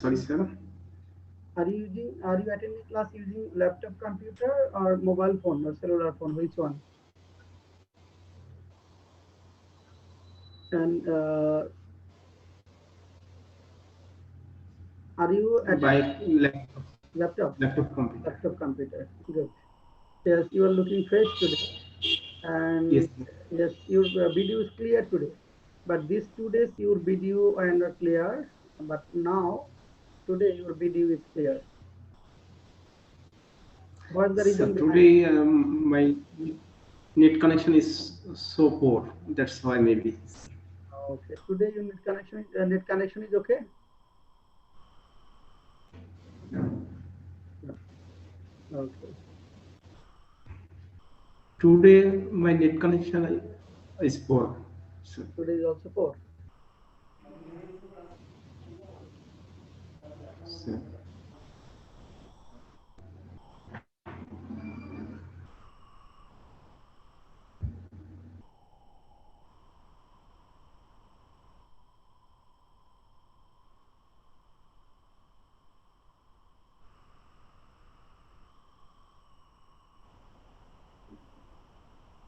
Sorry, sir. Are you attending class using laptop computer or mobile phone or cellular phone? Which one? And are you By attending laptop, laptop? laptop computer. Laptop computer. Good. Yes, you are looking fresh today. Yes. And yes, your video is clear today. But these 2 days your video are not clear. But now today your video is clear. What's the So reason behind? today my net connection is so poor. That's why maybe. Okay, today your net connection is okay. Yeah. Okay. Today my net connection is poor. So, Today is also poor. so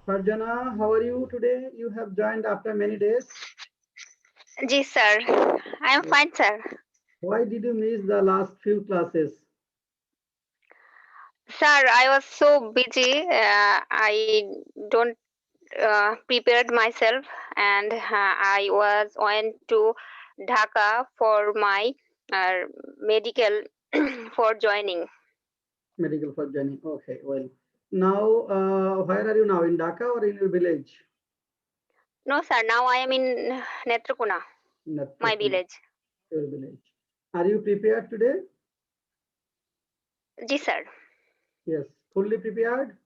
Farjana, how are you today? You have joined after many days. Ji sir, I am fine sir. Why did you miss the last few classes? Sir, I was so busy. I don't prepared myself, and I went to Dhaka for my uh, medical for joining. Medical for joining. Okay, well. Now, where are you now? In Dhaka or in your village? No sir, now I am in Netrakuna, my Netrakuna, village. your village. Are you prepared today? Ji sir. Yes, fully prepared.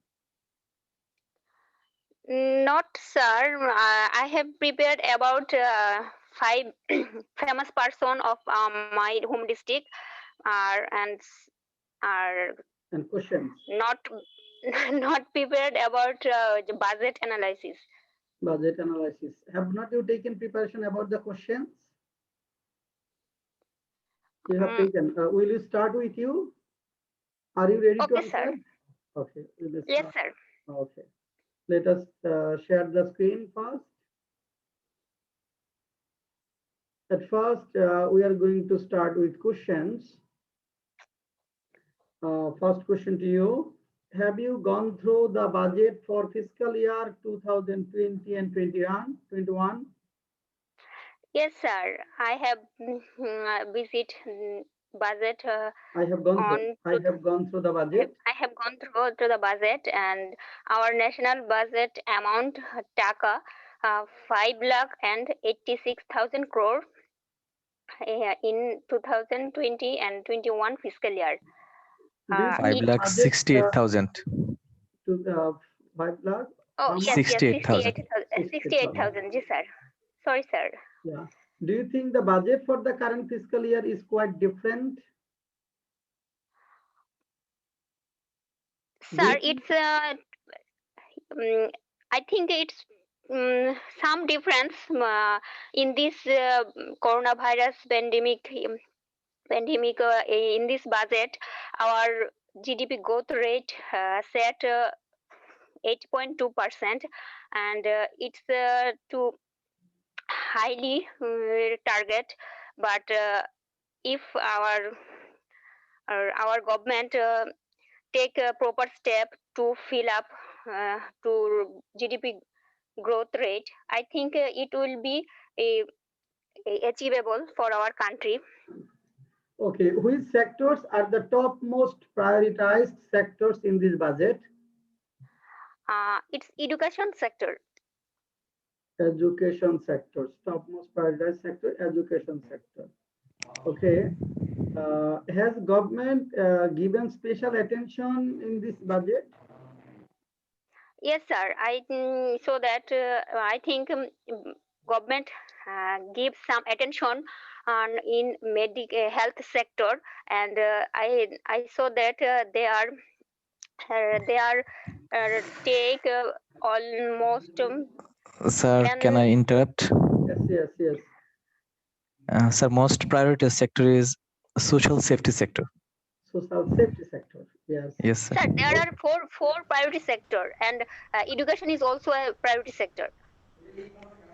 Not sir. I have prepared about five famous person of my home district are And questions. not not prepared about the budget analysis. Budget analysis. Have not you taken preparation about the questions? You have Mm, taken. Will you start with you? Are you ready to okay, sir. answer? Okay, we will Yes, start. sir. Okay. Let us share the screen first. At first, we are going to start with questions. First question to you. Have you gone through the budget for fiscal year 2020 and 21? Yes, sir. I have visit budget I have gone through. on. I have gone through the budget. I have gone through to the budget, and our national budget amount taka 5,86,000 crore in 2020 and 21 fiscal year. Do you think It 5,68,000. to the 5 lakh? oh How yes, much? 68,000. 68,000. Yes, sir. Sorry, sir. Yeah. Do you think the budget for the current fiscal year is quite different? Sir, it's I think it's some difference in this coronavirus pandemic in this budget. Our GDP growth rate set 8.2%, and it's to highly target. But if our government take a proper step to fill up to GDP growth rate, I think it will be achievable for our country. Okay, which sectors are the top most prioritized sectors in this budget? It's education sector. Education sectors, top most prioritized sector, education sector. Okay. Has government given special attention in this budget? Yes, sir. So that I think government gives some attention on in health sector, and I saw that they are take almost Sir, 10. can I interrupt? Yes, yes, yes. Sir, most priority sector is social safety sector. Social safety sector. Yes. Yes, sir. Sir, there are four priority sector, and education is also a priority sector.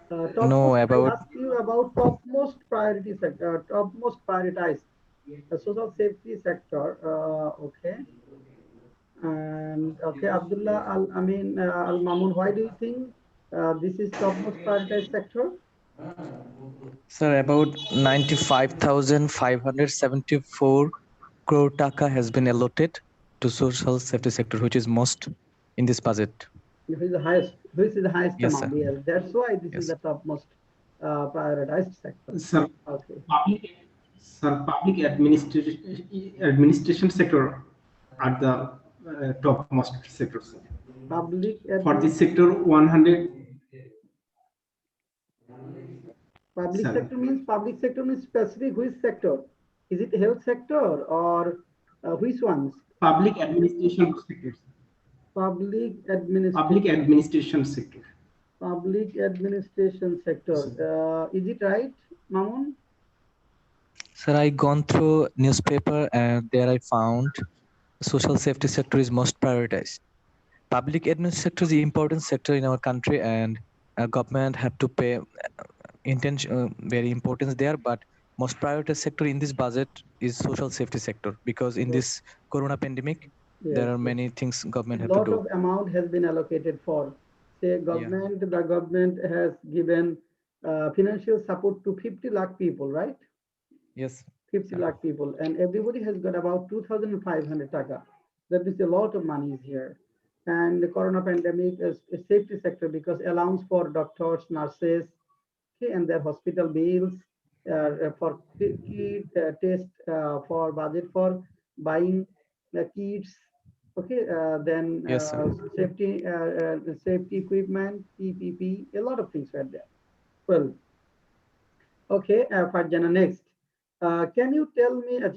No, I about asked you about topmost priority sector, topmost prioritized social safety sector. Okay. And okay, Abdullah Al Amin Al Mamun, why do you think this is topmost prioritized sector? sir, about 95,574 crore taka has been allotted to social safety sector, which is most in this budget. This is the highest. This is the highest Yes, amount. sir. Yes, that's why this is Yes. the topmost prioritized sector. Sir, Okay. public administration sector are the topmost sectors. Public For this sector, 100. Public Sorry. public sector means specific which sector? Is it health sector or which ones? Public administration sector. Public administration. Public administration sector. Public administration sector. Is it right, Mamun? Sir, I gone through newspaper and there I found social safety sector is most prioritized. Public administration sector is the important sector in our country, and government have to pay intention very importance there. But most prioritized sector in this budget is social safety sector, because in this corona pandemic, there Yes, are yes. many things government A have to lot do. of amount has been allocated for, say, government. The government has given financial support to 50 lakh people, right? Yes. 50 lakh people, and everybody has got about 2,500 taka. That is a lot of money is here. And the corona pandemic is a safety sector because allowance for doctors, nurses, okay, and their hospital bills, for kit test, for budget for buying the kits, okay, then Yes, sir. safety equipment, PPP, a lot of things were there. Well, okay, Farjana, next. Can you tell me, has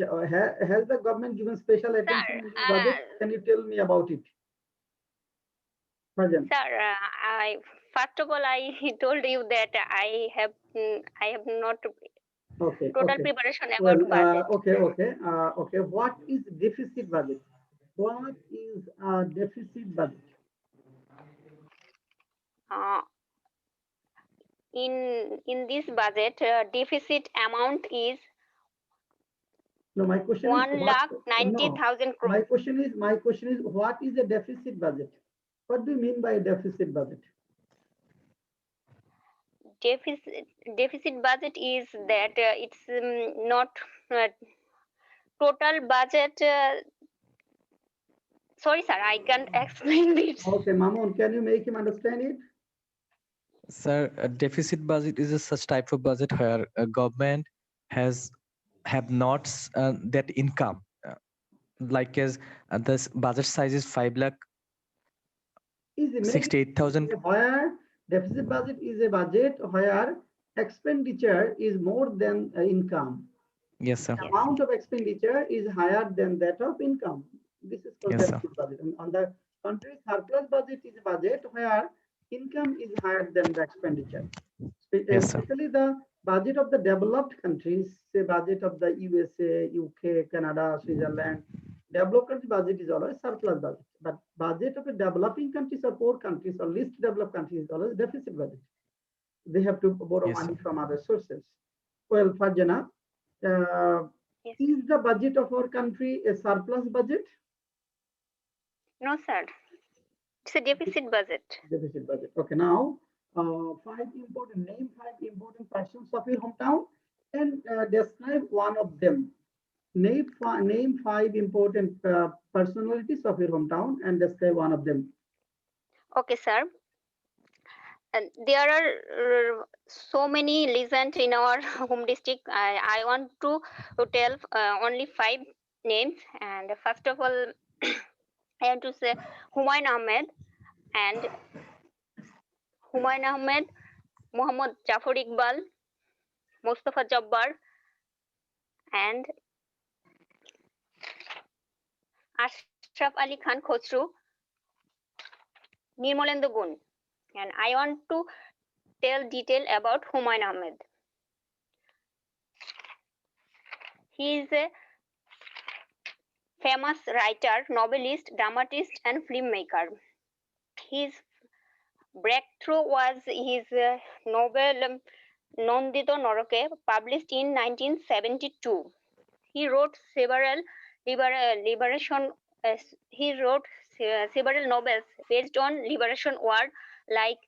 the government given special attention in this budget? Can you tell me about it? Farjana. Sir, first of all, I told you that I have not Okay, total okay. preparation Well, about budget. okay. What is deficit budget? What is a deficit budget? Uh, in this budget, deficit amount is No, my question is what? 1,90,000 crore. My question is what is a deficit budget? What do you mean by a deficit budget? Deficit budget is that it's not total budget. Sorry, sir, I can't explain it. Okay, Mamun, can you make him understand it? Sir, a deficit budget is a such type of budget where a government have not that income, like as this budget size is 5 lakh Is 68,000. where deficit budget is a budget where expenditure is more than income. Yes, sir. The amount of expenditure is higher than that of income. This is called Yes, sir. deficit budget. And on the contrary, surplus budget is a budget where income is higher than the expenditure. Yes, sir. Especially the budget of the developed countries, say budget of the USA, UK, Canada, Switzerland. Developed country budget is always surplus budget, but budget of a developing countries or poor countries or least developed countries is always deficit budget. They have to borrow Yes, money sir. from other sources. Well, Farjana, Yes. is the budget of our country a surplus budget? No, sir. It's a deficit budget. Deficit budget. Okay, now name 5 important persons of your hometown and describe one of them. Name 5 important personalities of your hometown and describe one of them. Okay, sir. And there are so many legends in our home district. I want to tell only 5 names. And first of all, I have to say Humayun Ahmed, Muhammad Jafar Iqbal, Mustafa Jabbar, and Ashraf Ali Khan Khosru, Nirmalendra Gun. And I want to tell detail about Humayun Ahmed. He is a famous writer, novelist, dramatist, and filmmaker. His breakthrough was his novel Nondito Noroke, published in 1972. He wrote several liberation. He wrote several novels based on liberation war, like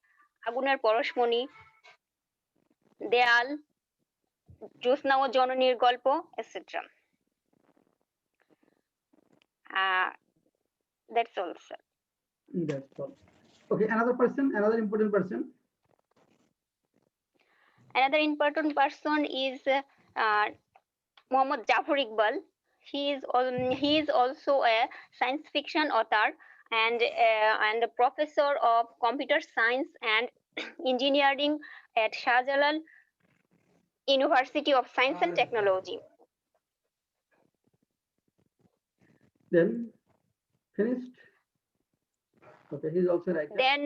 Aguner Poroshmoni, Deal, Jyotsna ও জননীর গল্প, etc. That's all, sir. That's all. Okay, another important person. Another important person is Mohammad Jafar Iqbal. He is also a science fiction author and a professor of computer science and engineering at Shah Jalal University of Science and Technology. Then finished. Okay, he's also writer. Then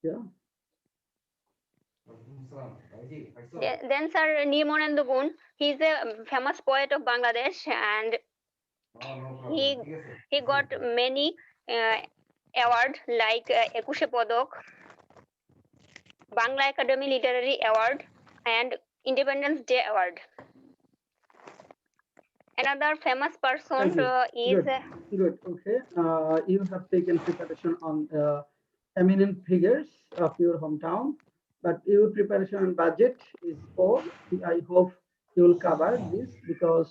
Yeah. Then Sir Nirmanendu Gun, he is a famous poet of Bangladesh, and he got many awards like Ekushe Podok, Bangla Academy Literary Award, and Independence Day Award. Another famous person is Good. Okay. You have taken preparation on eminent figures of your hometown, but your preparation on budget is poor. I hope you will cover this because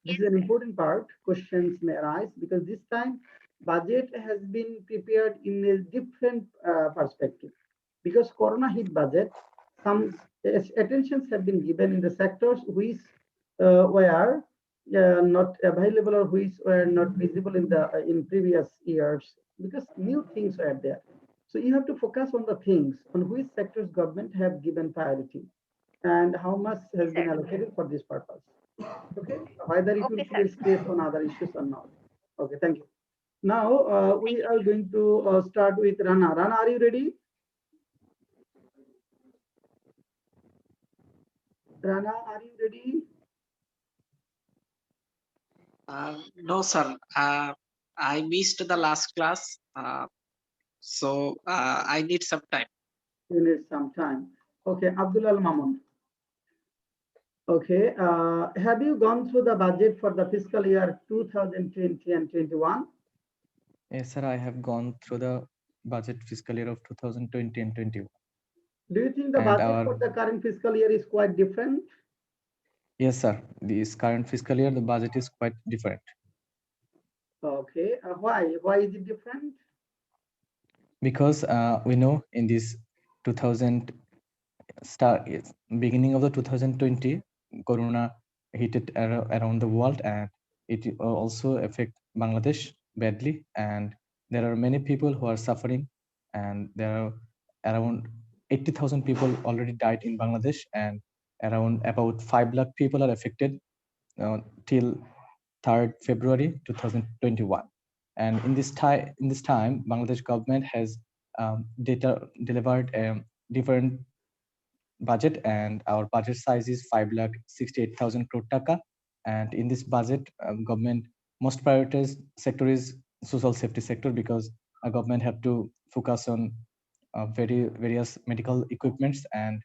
this is an important part. Questions may arise because this time budget has been prepared in a different perspective. Because Corona hit budget, some attentions have been given in the sectors which were not available or which were not visible in previous years because new things were there. So you have to focus on the things on which sectors government have given priority and how much has been allocated for this purpose. Okay, whether it will create space on other issues or not. Okay, thank you. Now we are going to start with Rana. Rana, are you ready? Rana, are you ready? No, sir. I missed the last class, so I need some time. You need some time. Okay, Abdul Al Mamun. Okay, have you gone through the budget for the fiscal year 2020 and 21? Yes, sir. I have gone through the budget fiscal year of 2020 and 21. Do you think the And budget our- for the current fiscal year is quite different? Yes, sir. This current fiscal year, the budget is quite different Okay, why? Why is it different? because we know in this beginning of the 2020, Corona hit it around the world, and it also affect Bangladesh badly. And there are many people who are suffering, and there are around 80,000 people already died in Bangladesh, and around about 5 lakh people are affected till 3rd February 2021. And in this time, Bangladesh government has delivered a different budget, and our budget size is 5,68,000 crore taka. And in this budget, government most prioritized sector is social safety sector, because our government have to focus on various medical equipments and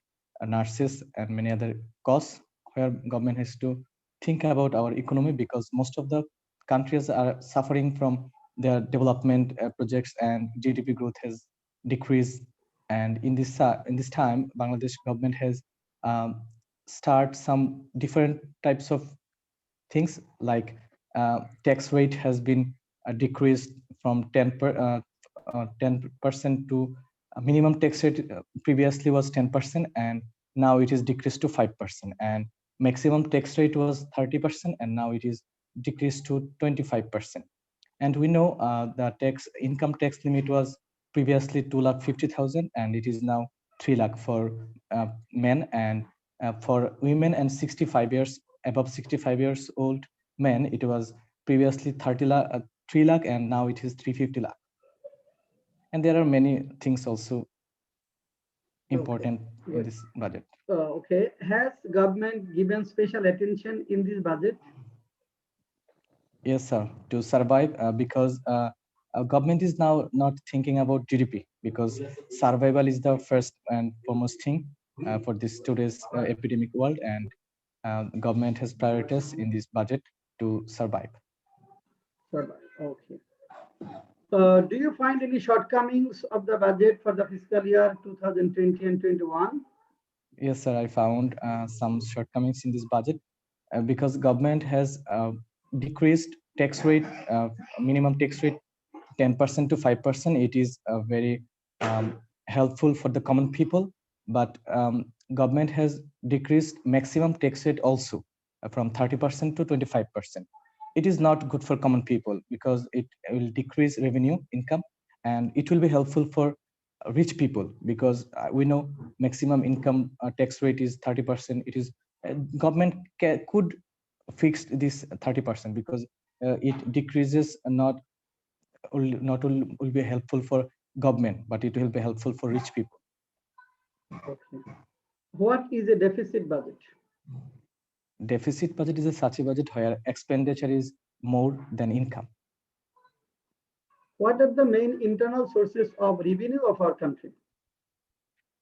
nurses and many other costs, where government has to think about our economy, because most of the countries are suffering from their development projects, and GDP growth has decreased. And in this time, Bangladesh government has start some different types of things, like tax rate has been decreased from 10% to minimum tax rate previously was 10%, and now it is decreased to 5%, and maximum tax rate was 30%, and now it is decreased to 25%. And we know the income tax limit was previously 2,50,000, and it is now 3 lakh for men, and for women and above 65 years old men, it was previously 3 lakh, and now it is 350 lakh. And there are many things also important in this budget. Okay. Has government given special attention in this budget? Yes, sir. To survive, because government is now not thinking about GDP, because survival is the first and foremost thing for this today's epidemic world, and government has priorities in this budget to survive. Okay. Do you find any shortcomings of the budget for the fiscal year 2020 and 21? Yes, sir. I found some shortcomings in this budget because government has decreased tax rate, minimum tax rate 10% to 5%. It is very helpful for the common people, but government has decreased maximum tax rate also from 30% to 25%. It is not good for common people because it will decrease revenue income, and it will be helpful for rich people because we know maximum income tax rate is 30%. It is government could fix this 30% because it decreases not will be helpful for government, but it will be helpful for rich people. Okay. What is a deficit budget? Deficit budget is such a budget where expenditure is more than income. What are the main internal sources of revenue of our country?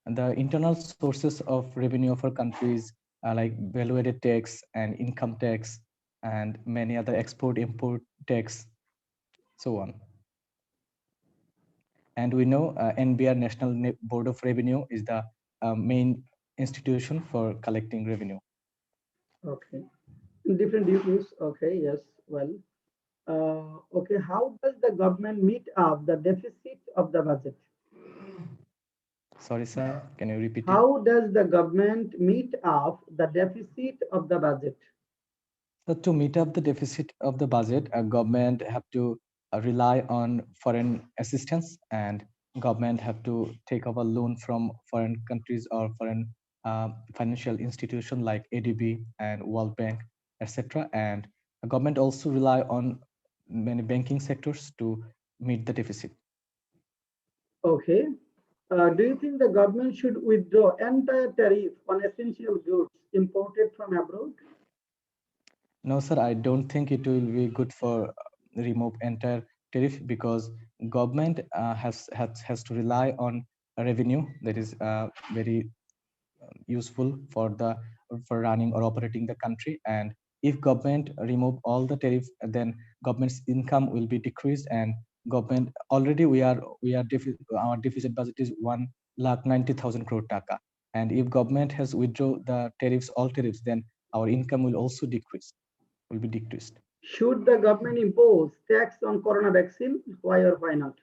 And the internal sources of revenue of our countries are like value-added tax and income tax and many other export-import tax, so on. And we know NBR, National Board of Revenue, is the main institution for collecting revenue. Okay. Different duties. Okay. Yes. Well. Okay. How does the government meet up the deficit of the budget? Sorry, sir. Can you repeat it? How does the government meet up the deficit of the budget? So to meet up the deficit of the budget, a government have to rely on foreign assistance, and government have to take over loan from foreign countries or foreign financial institution like ADB and World Bank, etc. And the government also rely on many banking sectors to meet the deficit. Okay. Do you think the government should withdraw entire tariff on essential goods imported from abroad? No, sir, I don't think it will be good for remove entire tariff because government has to rely on a revenue that is very useful for running or operating the country. And if government remove all the tariff, then government's income will be decreased. And government already our deficit budget is 1,90,000 crore taka. And if government has withdraw the tariffs, all tariffs, then our income will also decrease. Will be decreased. Should the government impose tax on corona vaccine? Why or why not?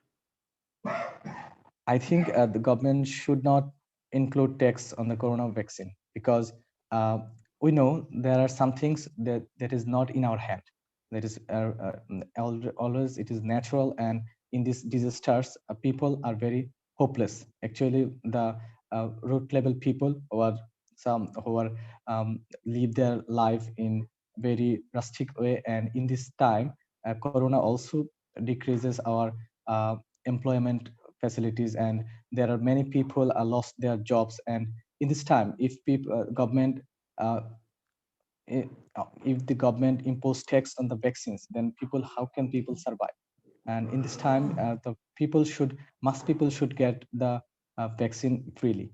I think the government should not include tax on the corona vaccine because we know there are some things that is not in our hand. That is always it is natural, and in these disasters, people are very hopeless. Actually, the root level people who are live their life in very rustic way, and in this time, corona also decreases our employment facilities, and there are many people lost their jobs. And in this time, if government uh, if the government impose tax on the vaccines, then how can people survive? And in this time, the people should get the vaccine freely.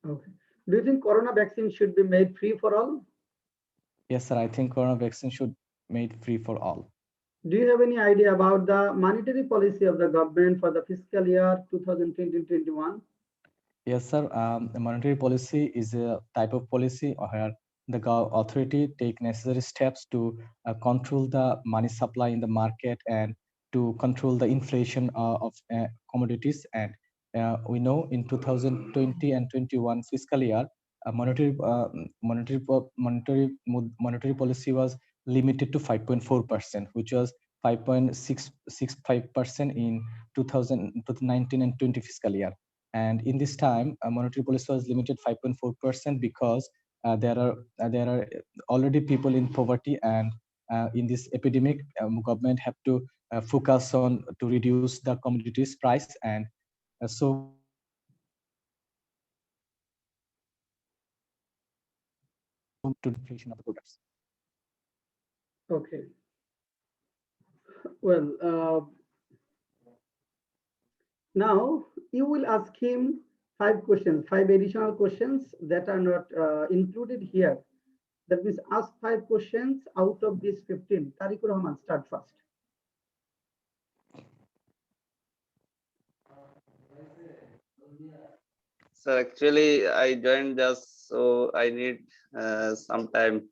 Okay. Do you think corona vaccine should be made free for all? Yes, sir. I think corona vaccine should made free for all. Do you have any idea about the monetary policy of the government for the fiscal year 2020-21? Yes, sir. The monetary policy is a type of policy where the authority take necessary steps to control the money supply in the market and to control the inflation of commodities. And we know in 2020 and 21 fiscal year, monetary policy was limited to 5.4%, which was 5.665% in 2019 and 20 fiscal year. And in this time, monetary policy was limited 5.4% because there are already people in poverty, and in this epidemic, government have to focus on to reduce the commodities price, and so to definition of the products. Okay. Well, now you will ask him 5 questions, 5 additional questions that are not included here. That means ask 5 questions out of these 15. Tariqur Rahman, start first. So actually, I joined just so I need some time.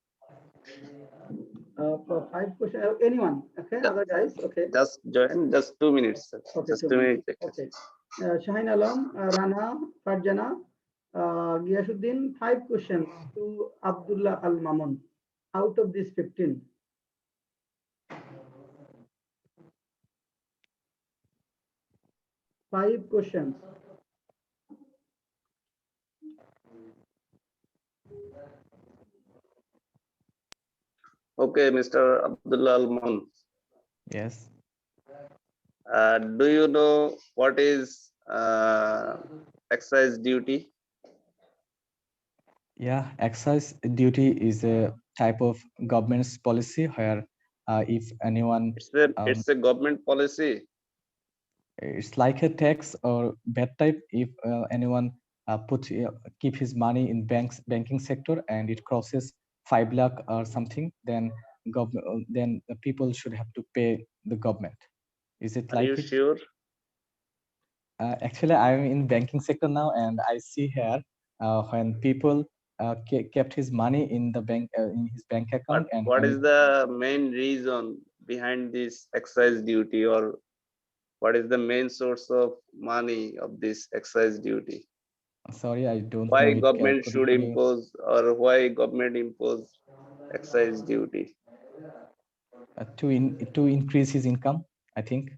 For 5 questions, anyone? Okay, other guys? Okay. Just join, just 2 minutes. Sir. Okay, Just 2 2 minutes. minutes. Okay. Shahin Alam, Rana, Farjana, Giyasuddin, 5 questions to Abdullah Al Mamun out of these 15. Five questions. Okay, Mr. Abdullah Alman. Yes. Do you know what is excise duty? Yeah, excise duty is a type of government's policy where if anyone, It's a government policy. it's like a tax or VAT type. If anyone keep his money in banking sector and it crosses 5 lakh or something, then then the people should have to pay the government. Is it Are like you it? sure? Actually, I'm in banking sector now, and I see here when people kept his money in the bank in his bank account, But and what when is the main reason behind this excise duty, or what is the main source of money of this excise duty? sorry, I don't know Why it. government Could should you- impose, or why government impose excise duty? to increase his income, I think.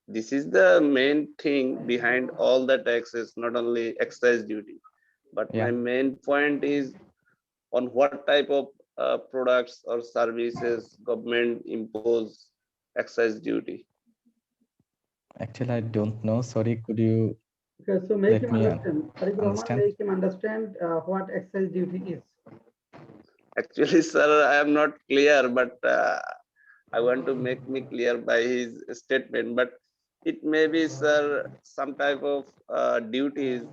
This is the main thing behind all the taxes, not only excise duty. But my Yeah. main point is on what type of products or services government impose excise duty. Actually, I don't know. Sorry, could you Okay, so make let him me understand. Tariq Rahman, understand? make him understand what excise duty is. Actually, sir, I am not clear, but I want to make me clear by his statement. But it may be, sir, some type of duties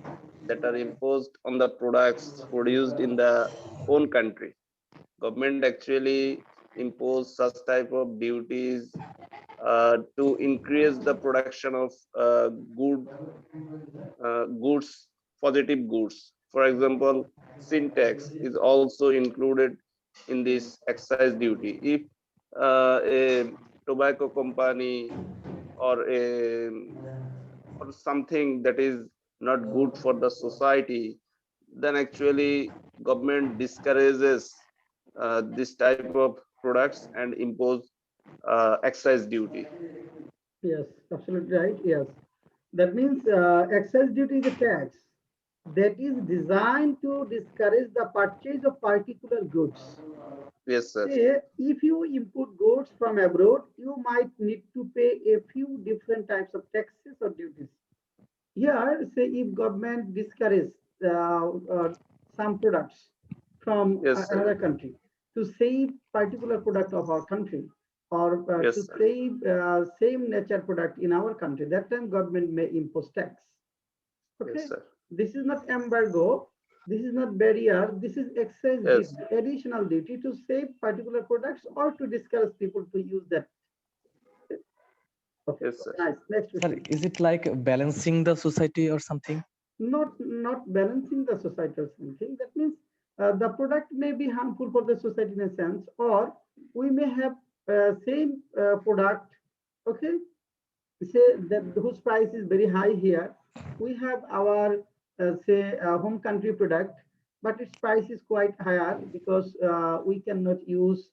that are imposed on the products produced in the own country. Government actually impose such type of duties to increase the production of goods, positive goods. For example, syntax is also included in this excise duty. If a tobacco company or or something that is not good for the society, then actually government discourages this type of products and impose excise duty. Yes, absolutely right. Yes. That means excise duty is a tax that is designed to discourage the purchase of particular goods. Yes, sir. Say, if you import goods from abroad, you might need to pay a few different types of taxes or duties. Here, say if government discourages some products from Yes, sir. another country to save particular product of our country, or Yes, to sir. save same nature product in our country, that time government may impose tax. Okay, Yes, sir. this is not embargo, this is not barrier, this is excise Yes. duty, additional duty to save particular products or to discourage people to use that. Okay, Yes, sir. nice. Next Sir, question. is it like balancing the society or something? Not balancing the societal thinking. That means the product may be harmful for the society in a sense, or we may have same product, okay, say that whose price is very high here. We have our say home country product, but its price is quite higher because we cannot use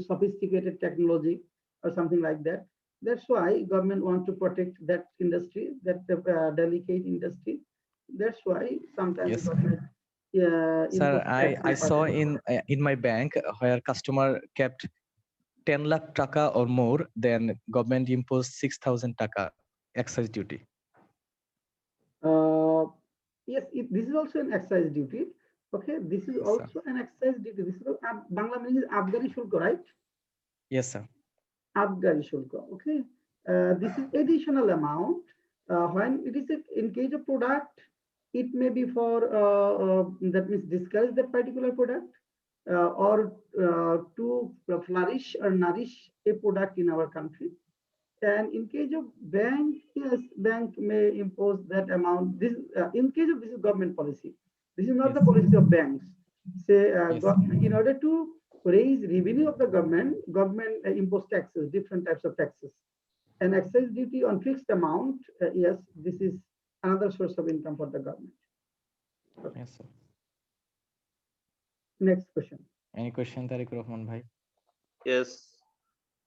sophisticated technology or something like that. That's why government want to protect that industry, that delicate industry. That's why sometimes Yes. government Sir, impose tax on I saw particular in my bank where customer kept 10 lakh taka or more, then government imposed 6,000 taka excise duty. Yes, this is also an excise duty. Okay, this is Yes, sir. also an excise duty. This is Bangla meaning is Abgari Shulko, right? Yes, sir. Abgari Shulko. Okay, this is additional amount. When it is in case of product, it may be for that means discourage that particular product or to flourish or nourish a product in our country. And in case of bank, yes, bank may impose that amount. This in case of this is government policy. This is not the Yes. policy of banks. Say Yes. in order to raise revenue of the government, government impose taxes, different types of taxes, and excise duty on fixed amount. Yes, this is another source of income for the government. Yes, sir. Next question. Any question, Tariq Rahman bhai? Yes.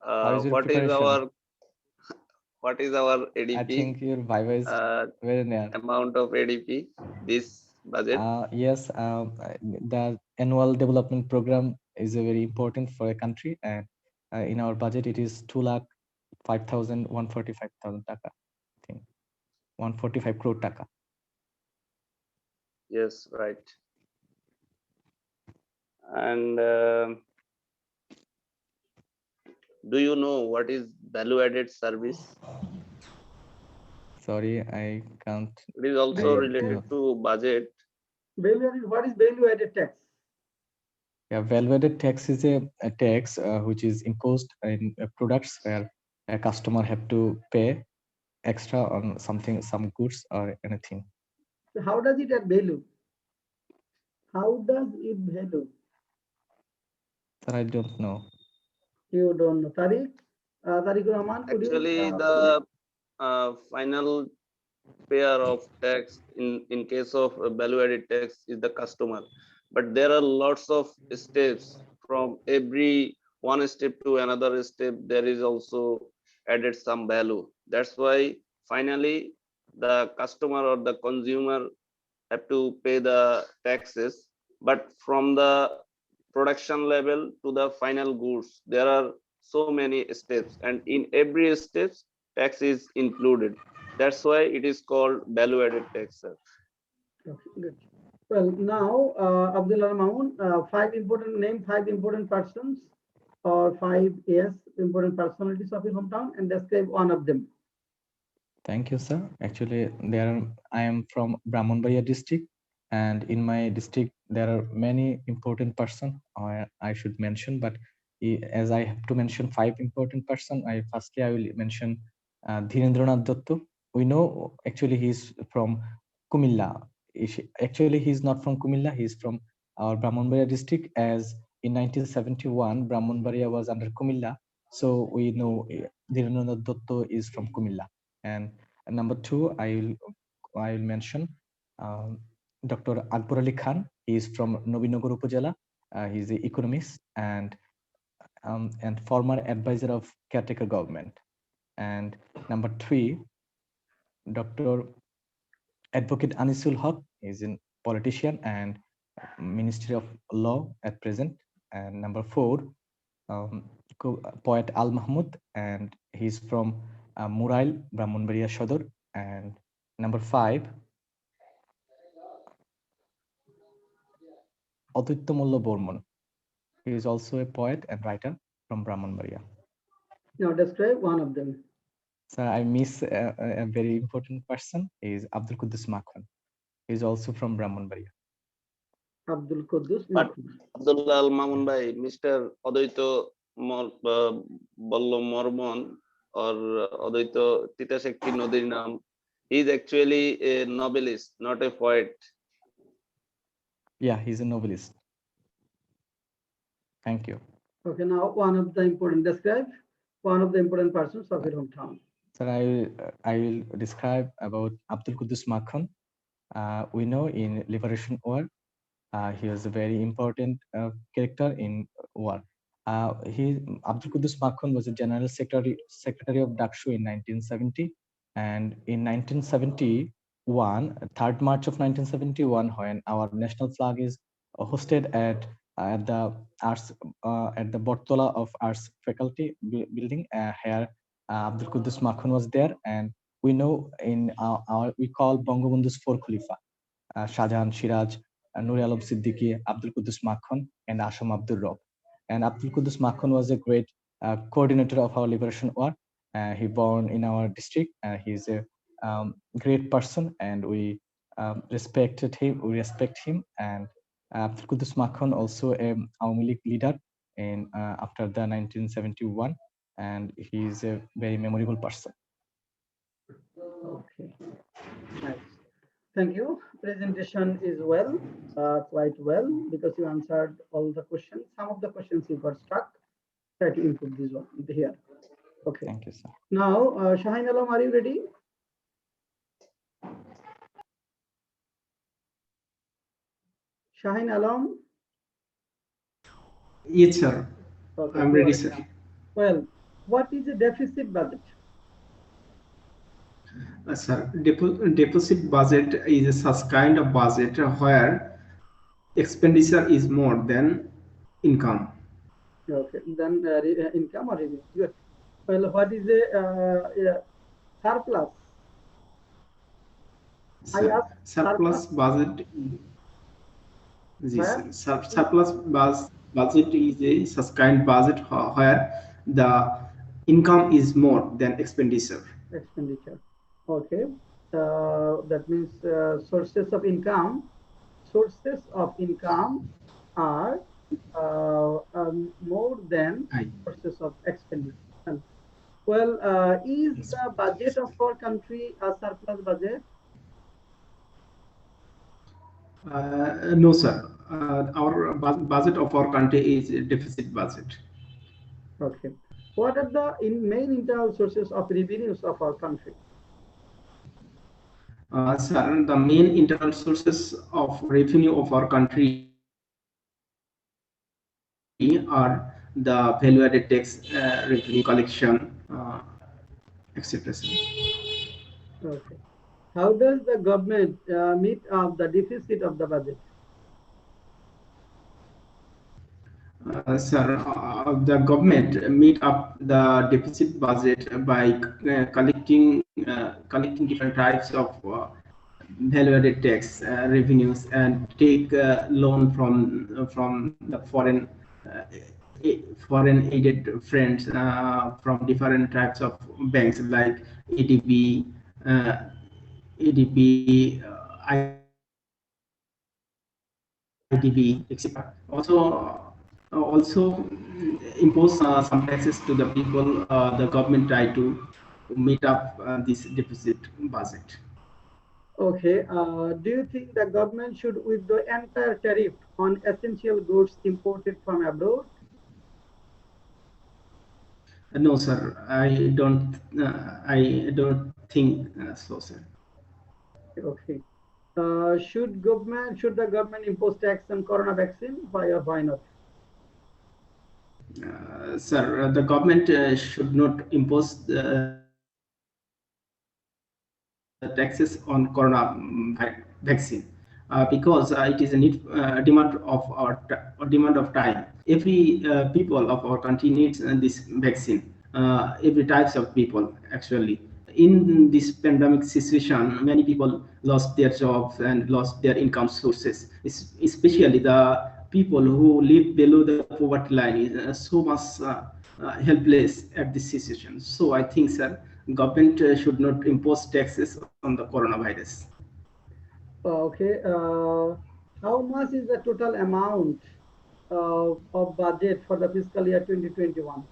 How is your What is preparation? our I ADP think your viva is very near. amount of ADP this budget? Yes, the annual development program is a very important for a country, and in our budget it is 2,05,145,000 taka. I think 145 crore taka. Yes, right. And do you know what is value-added service? Sorry, I can't. It is also Value-added related to budget. What is value-added tax? Yeah, value-added tax is a tax which is imposed in products where a customer have to pay extra on something, some goods or anything. So how does it add value? How does it value? Sir, I don't know. You don't know. Tariq, Tariq Rahman, could you? Actually, the final payer of tax in case of value-added tax is the customer. But there are lots of steps from every one step to another step. There is also added some value. That's why finally the customer or the consumer have to pay the taxes. But from the production level to the final goods, there are so many steps, and in every step, tax is included. That's why it is called value-added tax, sir. Okay, good. Well, now, Abdullah Mamun, name five important persons or five, yes, important personalities of your hometown and describe one of them. Thank you, sir. Actually, I am from Brahmanbaria district, and in my district there are many important persons I should mention. But as I have to mention five important persons, I will mention Dhirendranath Dotto. We know actually he's from Kumilla. Actually, he's not from Kumilla. He's from our Brahmanbaria district. As in 1971, Brahmanbaria was under Kumilla, so we know Dhirendranath Dotto is from Kumilla. And number two, I will mention Dr. Akbar Ali Khan. He is from Nobinagar Upazila. He is an economist and former advisor of caretaker government. And number three, Dr. Advocate Anisul Haq is a politician and Ministry of Law at present. And number four, poet Al Mahmud, and he's from Murail, Brahmanbaria Shodor. And number five, Aditya Mullo Bormon. He is also a poet and writer from Brahmanbaria. Now, describe one of them. So I miss a very important person. He is Abdul Quddus Makhan. He is also from Brahmanbaria. Abdul Quddus But Makhan. Abdullah Al Mamun Bhai, Mr. Advaito Ballo Mormon or Advaito Tita Shakti Nodir Nam, he is actually a novelist, not a poet. Yeah, he's a novelist. Thank you. Okay, now one of the important, describe one of the important persons of your hometown. Sir, I will describe about Abdul Quddus Makhan. We know in Liberation War, he was a very important character in war. Abdul Quddus Makhan was a general secretary of Dakshu in 1970, and in 1971, 3rd March of 1971, when our national flag is hosted at the arts at the Bortola of Arts Faculty building, here Abdul Quddus Makhan was there, and we know in we call Bangabandhu's four Khalifa, Shah Jahan, Siraj, Noor Alam Siddiqui, Abdul Qudus Makhon, and Asham Abdul Rob. And Abdul Qudus Makhon was a great coordinator of our liberation war. He born in our district. He's a great person, and we respected him. We respect him. And Abdul Qudus Makhon also a Awami League leader in after the 1971, and he is a very memorable person. Okay, nice. Thank you. Presentation is well, quite well, because you answered all the questions. Some of the questions you got stuck. Try to improve this one here. Okay. Thank you, sir. Now, Shaheen Alam, are you ready? Shaheen Alam? Yes, sir. Okay, I'm go ready, ahead. sir. Well, what is a deficit budget? Sir, deposit budget is such kind of budget where expenditure is more than income. Okay, then income or revenue. Good. Well, what is a surplus? Sir, surplus budget. Where? Surplus budget is a such kind budget where the income is more than expenditure. Expenditure. Okay. That means sources of income. Sources of income are more than sources of expenditure. Well, is the budget of our country a surplus budget? No, sir. Our budget of our country is a deficit budget. Okay. What are the main internal sources of revenues of our country? Sir, the main internal sources of revenue of our country are the value-added tax, revenue collection, etc. Okay. How does the government meet up the deficit of the budget? Sir, the government meet up the deficit budget by collecting different types of value-added tax revenues and take loan from the foreign aided friends from different types of banks like ADB, IDB, etc. Also impose some taxes to the people. The government try to meet up this deficit budget. Okay. Do you think the government should withdraw entire tariff on essential goods imported from abroad? No, sir. I don't think so, sir. Okay. Should the government impose tax on corona vaccine? Why or why not? Sir, the government should not impose the taxes on corona vaccine because it is a demand of time. Every people of our country needs this vaccine. Every types of people actually. In this pandemic situation, many people lost their jobs and lost their income sources, especially the people who live below the poverty line is so much helpless at this situation. So I think, sir, government should not impose taxes on the coronavirus. Okay. How much is the total amount of budget for the fiscal year 2021?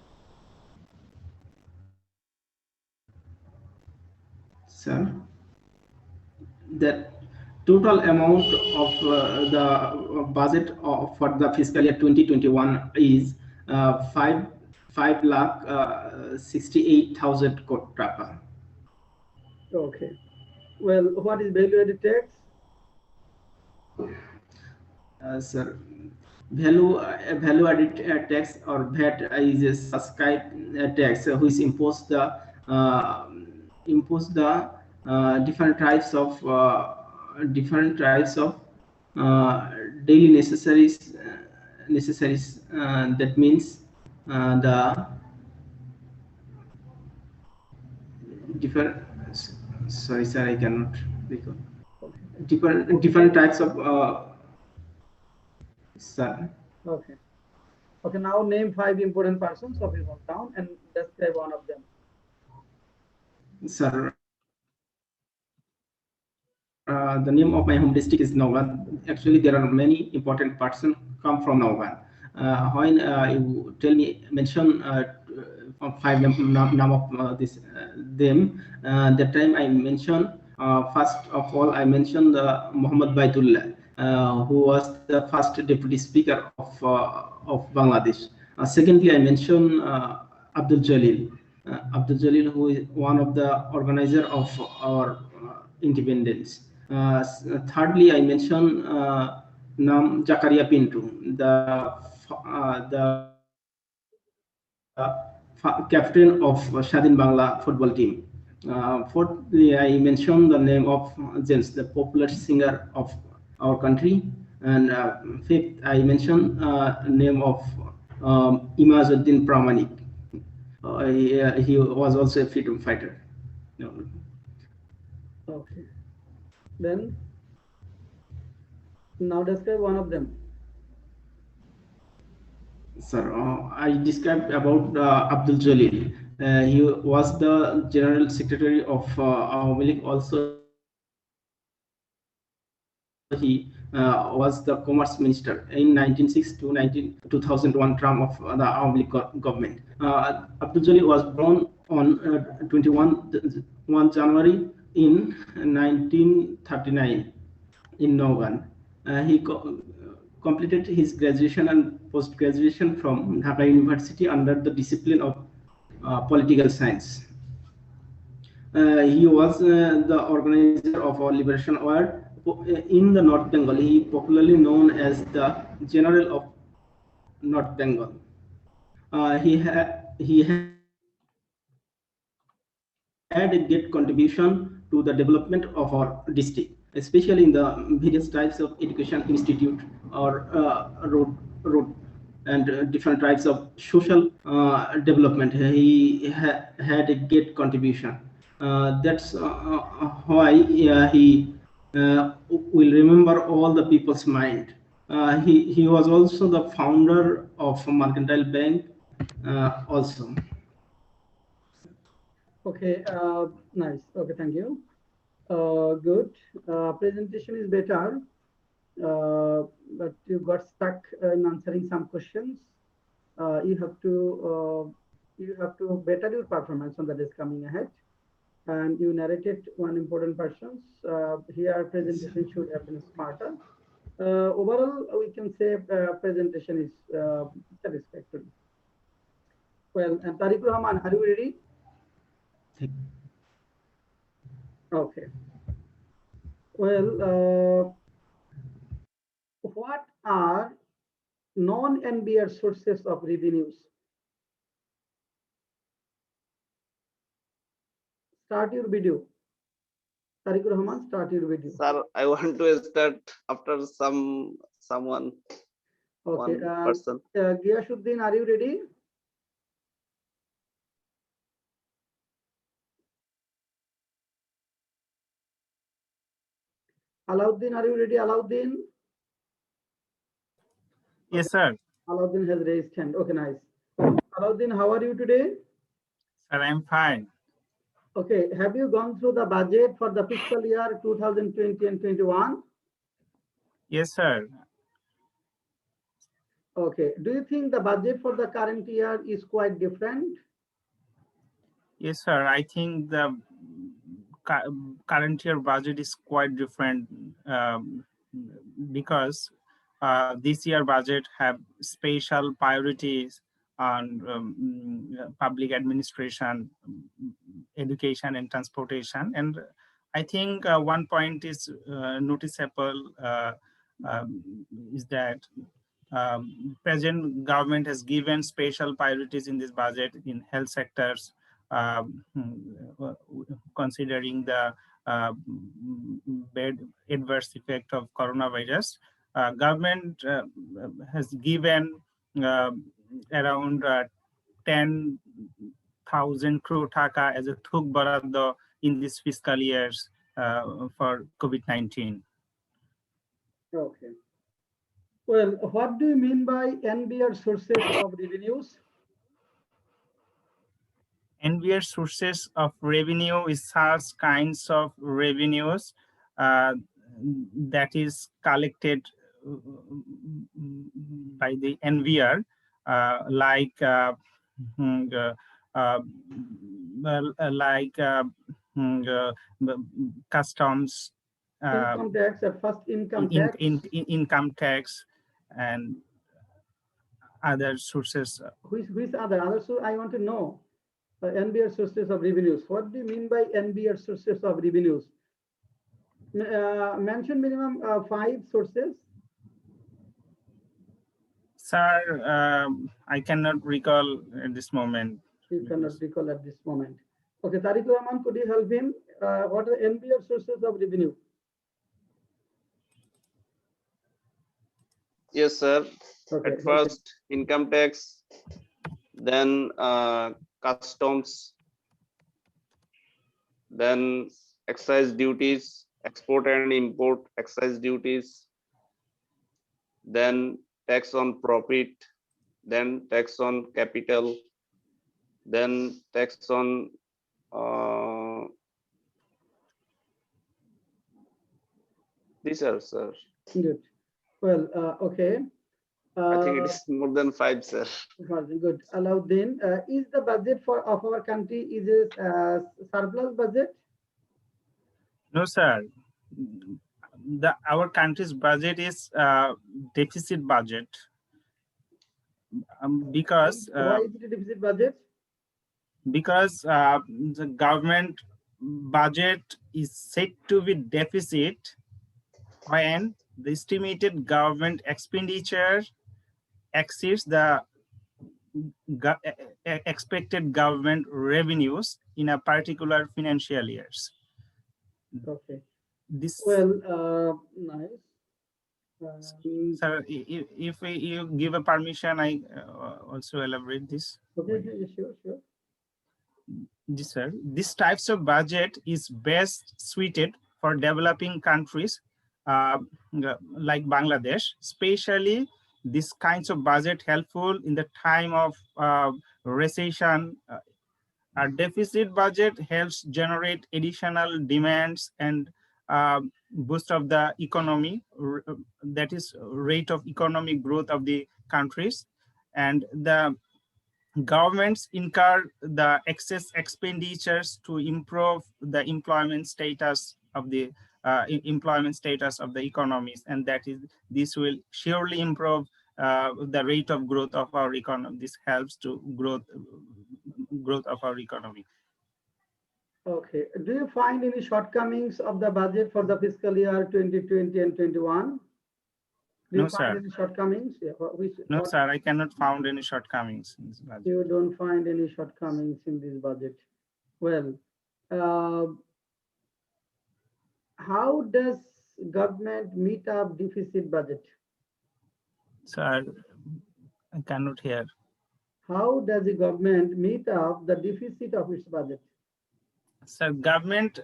Sir, the total amount of the budget for the fiscal year 2021 is 5,68,000 crore taka. Okay. Well, what is value-added tax? Sir, value-added tax or VAT is a subscribed tax which impose the different types of daily necessaries. That means the different. Sorry, sir, I cannot recall. Different types of Sir, Okay. Okay, now name 5 important persons of your hometown and describe one of them. sir, the name of my home district is Naugan. Actually, there are many important persons come from Naugan. When you tell me mention 5 name of them, that time I mention first of all I mentioned Muhammad Baitullah, who was the first deputy speaker of Bangladesh. Secondly, I mentioned Abdul Jalil. Abdul Jalil, who is one of the organizer of our independence. Thirdly, I mentioned Nam Jakaria Pintu, the captain of Shadin Bangla football team. Fourthly, I mentioned the name of James, the popular singer of our country. And fifth, I mentioned name of Imazuddin Pramanik. He was also a freedom fighter. No. Okay. Then now describe one of them. Sir, I described about Abdul Jalil. He was the General Secretary of Awami League. Also, he was the Commerce Minister in 1906 to 2001 term of the Awami League government. Abdul Jalil was born on 21 January in 1939 in Naugan. He completed his graduation and post-graduation from Dhaka University under the discipline of political science. He was the organizer of our liberation war in the North Bengal. He popularly known as the General of North Bengal. He had a great contribution to the development of our district, especially in the various types of education institute or road and different types of social development. He had a great contribution. That's why he will remember all the people's mind. He was also the founder of Mercantile Bank also. Okay, nice. Okay, thank you. Good. Presentation is better, but you got stuck in answering some questions. You have to better your performance on that is coming ahead. And you narrated one important persons. Here presentation should have been smarter. Overall, we can say presentation is satisfactory. Well, and Tariq Rahman, are you ready? Okay. Well, what are non-NBR sources of revenues? Start your video. Tariq Rahman, start your video. Sir, I want to start after someone. Okay. One person. Giyashuddin, are you ready? Alauddin, are you ready? Alauddin? Yes, sir. Alauddin has raised hand. Okay, nice. Alauddin, how are you today? Sir, I'm fine. Okay, have you gone through the budget for the fiscal year 2020 and 21? Yes, sir. Okay, do you think the budget for the current year is quite different? Yes, sir. I think the current year budget is quite different because this year budget have special priorities on public administration, education, and transportation. And I think one point is noticeable is that present government has given special priorities in this budget in health sectors, considering the bad adverse effect of coronavirus. Government has given around 10,000 crore taka as a thuk baraddo in this fiscal years for COVID-19. Okay. Well, what do you mean by NBR sources of revenues? NBR sources of revenue is such kinds of revenues that is collected by the NBR, customs, Income tax, at first income tax. income tax, and other sources. Which other? So I want to know NBR sources of revenues. What do you mean by NBR sources of revenues? Mention minimum 5 sources. Sir, I cannot recall at this moment. You cannot recall at this moment. Okay, Tariq Rahman, could you help him? What are NBR sources of revenue? Yes, sir. Okay. At first, income tax, then customs, then excise duties, export and import excise duties, then tax on profit, then tax on capital, then tax on these are, sir. Good. Well, okay. I think it is more than 5, sir. Good. Alauddin, is the budget of our country is a surplus budget? No, sir. Our country's budget is deficit budget because why is it a deficit budget? Because the government budget is said to be deficit when the estimated government expenditure exceeds the expected government revenues in a particular financial years. Okay. This nice. Sir, if you give a permission, I also elaborate this. Okay, sure. Yes, sir. This types of budget is best suited for developing countries like Bangladesh. Especially, these kinds of budget helpful in the time of recession. A deficit budget helps generate additional demands and boost of the economy, that is rate of economic growth of the countries, and the governments incur the excess expenditures to improve the employment status of the economies, and this will surely improve the rate of growth of our economy. This helps to growth of our economy. Okay. Do you find any shortcomings of the budget for the fiscal year 2020 and 21? Do you find any shortcomings? Yeah, no, sir, I cannot find any shortcomings in this budget. You don't find any shortcomings in this budget. Well, how does government meet up deficit budget? Sir, I cannot hear. How does the government meet up the deficit of its budget? So government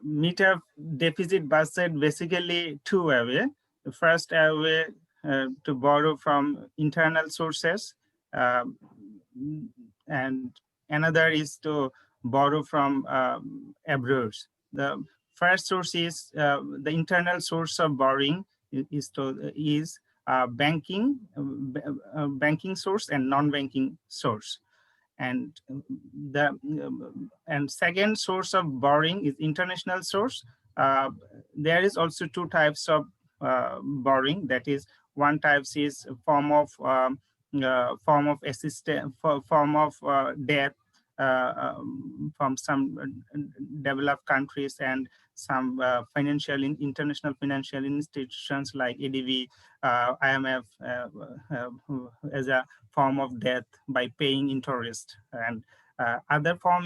meet up deficit budget basically 2 ways. The first way to borrow from internal sources, and another is to borrow from abroad. The first source is the internal source of borrowing is banking source and non-banking source. And the second source of borrowing is international source. There is also 2 types of borrowing. That is, one type is form of assistance, form of debt from some developed countries and some international financial institutions like ADB, IMF, as a form of debt by paying interest, and other form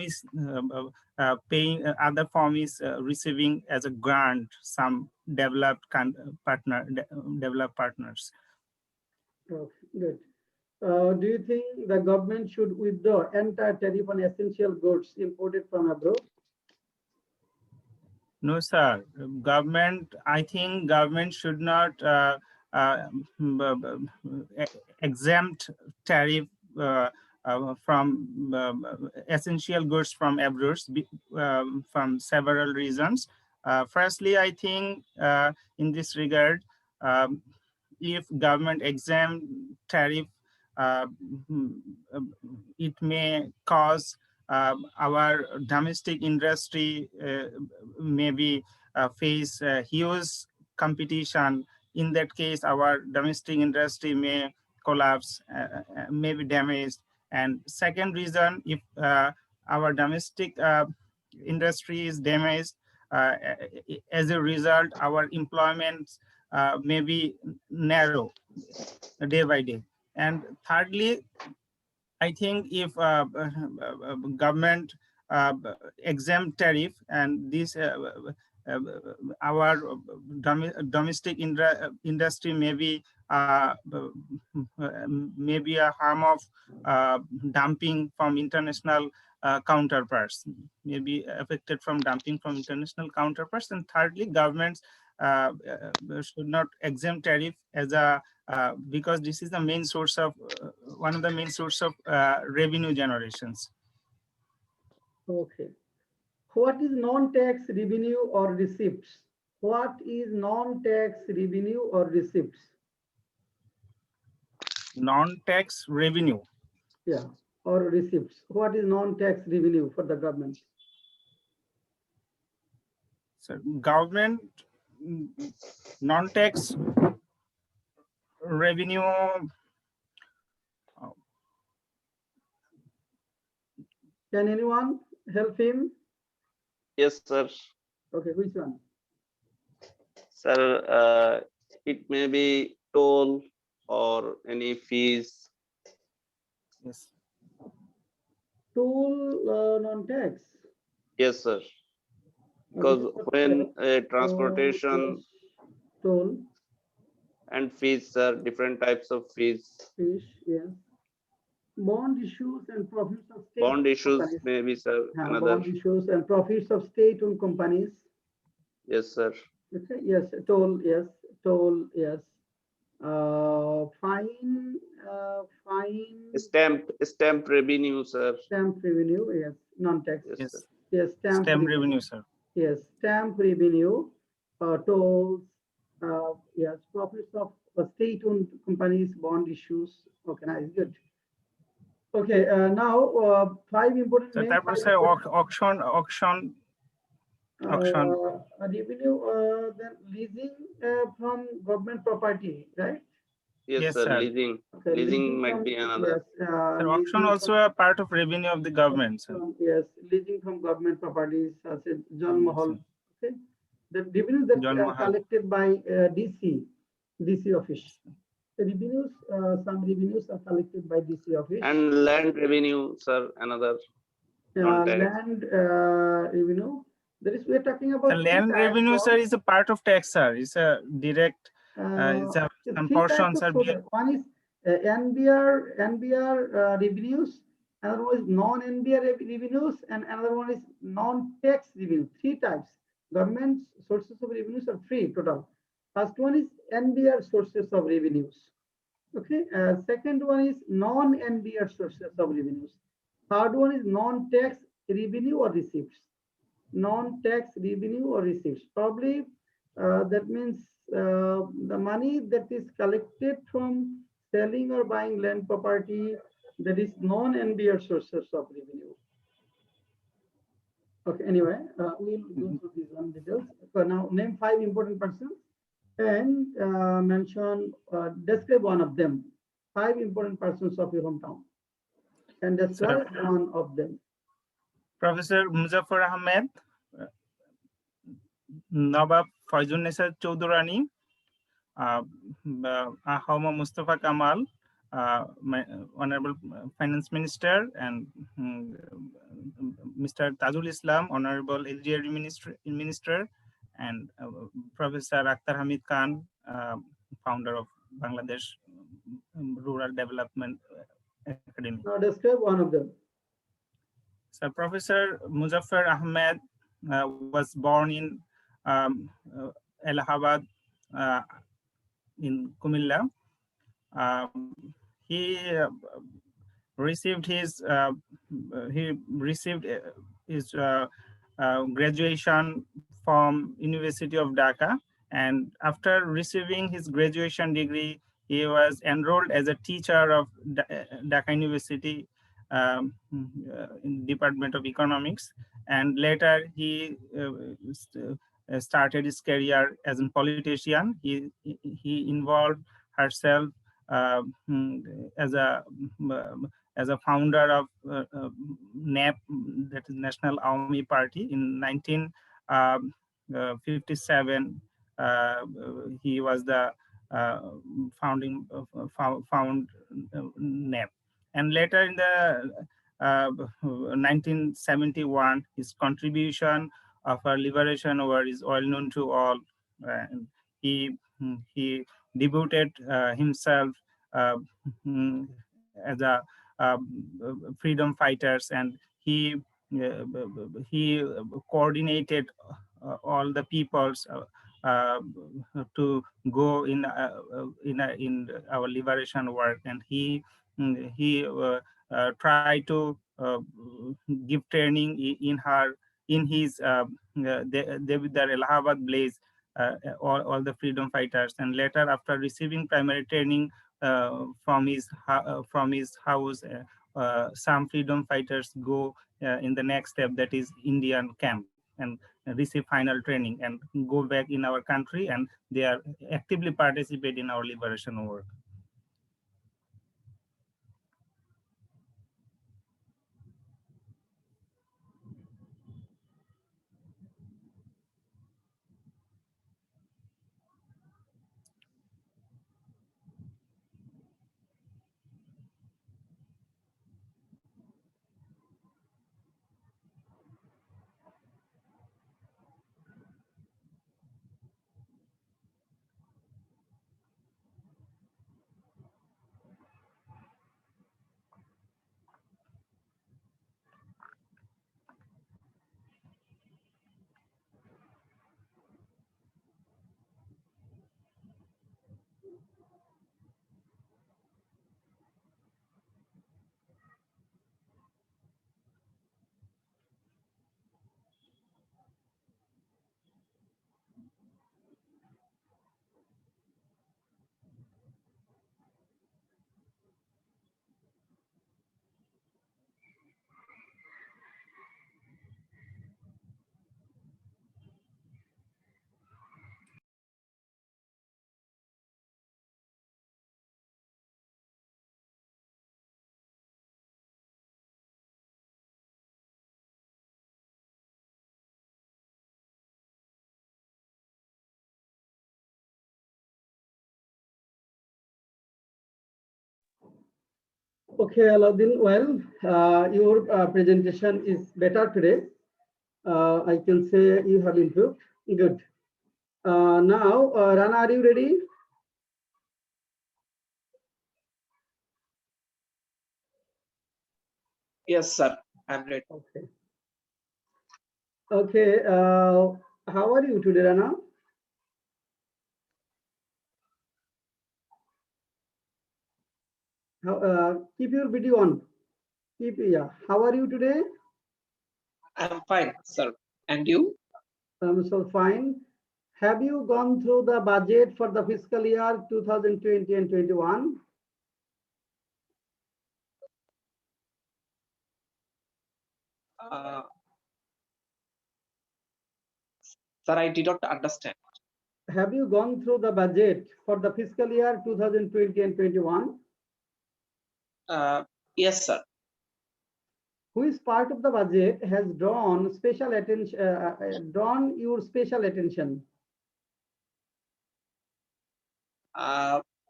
is receiving as a grant some developed partners. Okay, good. Do you think the government should withdraw entire tariff on essential goods imported from abroad? No, sir. I think government should not exempt tariff from essential goods from abroad from several reasons. Firstly, I think in this regard, if government exempt tariff, it may cause our domestic industry maybe face huge competition. In that case, our domestic industry may collapse, may be damaged. And second reason, if our domestic industry is damaged, as a result, our employment may be narrow day by day. And thirdly, I think if government exempt tariff and this our domestic industry may be a harm of dumping from international counterparts, may be affected from dumping from international counterparts. And thirdly, governments should not exempt tariff as a because this is the main source of one of the main source of revenue generations. Okay. What is non-tax revenue or receipts? What is non-tax revenue or receipts? Non-tax revenue. Yeah, or receipts. What is non-tax revenue for the government? So government non-tax revenue. Can anyone help him? Yes, sir. Okay, which one? Sir, it may be toll or any fees. Yes. Toll non-tax. Yes, sir. Because when transportation toll and fees, sir, different types of fees. fish, yes. Bond issues and profits of state. Bond issues companies. maybe, sir. Another. Bond issues and profits of state-owned companies. Yes, sir. Okay, yes, toll, yes, toll, yes. Fine, fine. Stamp revenue, sir. Stamp revenue, yes, non-tax. Yes, Yes. sir. Yes, Stamp revenue, sir. Yes, stamp revenue, tolls, yes, profits of state-owned companies, bond issues. Okay, nice, good. Okay, now 5 important. So main that was five auction. revenue, then leasing from government property, right? Yes, Yes, sir. sir. Leasing. Okay, Leasing might from, be another. yes, So auction leasing also a part of revenue of the government, sir. yes, leasing from government properties, such as John Yes, Mahal. sir. Okay, the revenues that John are Mahal. collected by DC office. The revenues, some revenues are collected by DC office. And land revenue, sir, another. non-tax. Land revenue. That is, we are talking about The land three types revenue, of, sir, is a part of tax, sir. It's a direct. It's a some three portion, types sir. of sources. One is NBR revenues, another one is non-NBR revenues, and another one is non-tax revenue. 3 types. Government sources of revenues are 3 total. First one is NBR sources of revenues. Okay. Second one is non-NBR sources of revenues. Third one is non-tax revenue or receipts. Non-tax revenue or receipts. Probably that means the money that is collected from selling or buying land property, that is non-NBR sources of revenue. Okay, anyway, we'll go through these one details. So now name 5 important persons and mention, describe one of them. 5 important persons of your hometown and describe one of them. Professor Muzaffar Ahmed, Nawab Faizun Nisa Chaudhurani, Ahoma Mustafa Kamal, Honorable Finance Minister, and Mr. Tajul Islam, Honorable LGR Minister, and Professor Akhtar Hamid Khan, founder of Bangladesh Rural Development Academy. Now describe one of them. So Professor Muzaffar Ahmed was born in Allahabad, in Kumilla. He received his graduation from University of Dhaka, and after receiving his graduation degree, he was enrolled as a teacher of Dhaka University in Department of Economics, and later he started his career as a politician. He involved herself as a founder of NAP, that is National Awami Party, in 1957. He was the found NAP, and later in the 1971, his contribution of our liberation war is well known to all. He devoted himself as a freedom fighters, and he coordinated all the peoples to go in our liberation work, and he tried to give training in his Devidar Allahabad Blaze, all the freedom fighters, and later after receiving primary training from his house, some freedom fighters go in the next step, that is Indian camp, and receive final training and go back in our country, and they are actively participate in our liberation work. Okay, Alauddin, well, your presentation is better today. I can say you have improved. Good. Now, Rana, are you ready? Yes, sir. I'm ready. Okay. Okay. How are you today, Rana? Keep your video on. Yeah. How are you today? I'm fine, sir. And you? I'm so fine. Have you gone through the budget for the fiscal year 2020 and 21? Sir, I did not understand. Have you gone through the budget for the fiscal year 2020 and 21? Yes, sir. Which part of the budget has drawn special attention? Drawn your special attention?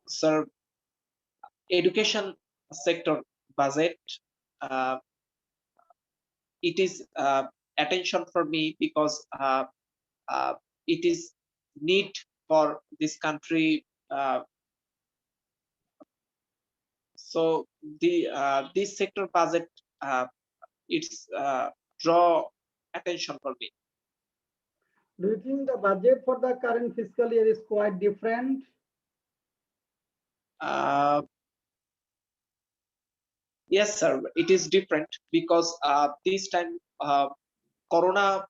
Sir, education sector budget. It is attention for me because it is need for this country. So the this sector budget, it's draw attention for me. Do you think the budget for the current fiscal year is quite different? Yes, sir. It is different because this time Corona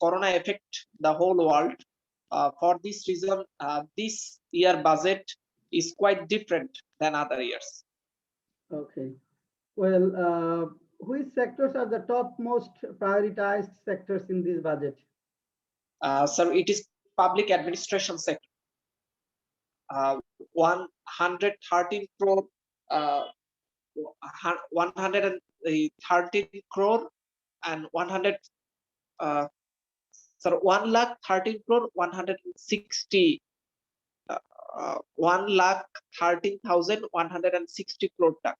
Corona affect the whole world. For this reason, this year budget is quite different than other years. Okay. Well, which sectors are the top most prioritized sectors in this budget? Sir, it is public administration sector. 113 crore, 113 crore and 100. Sir, 1,13 crore 160. 1,13,160 crore taka.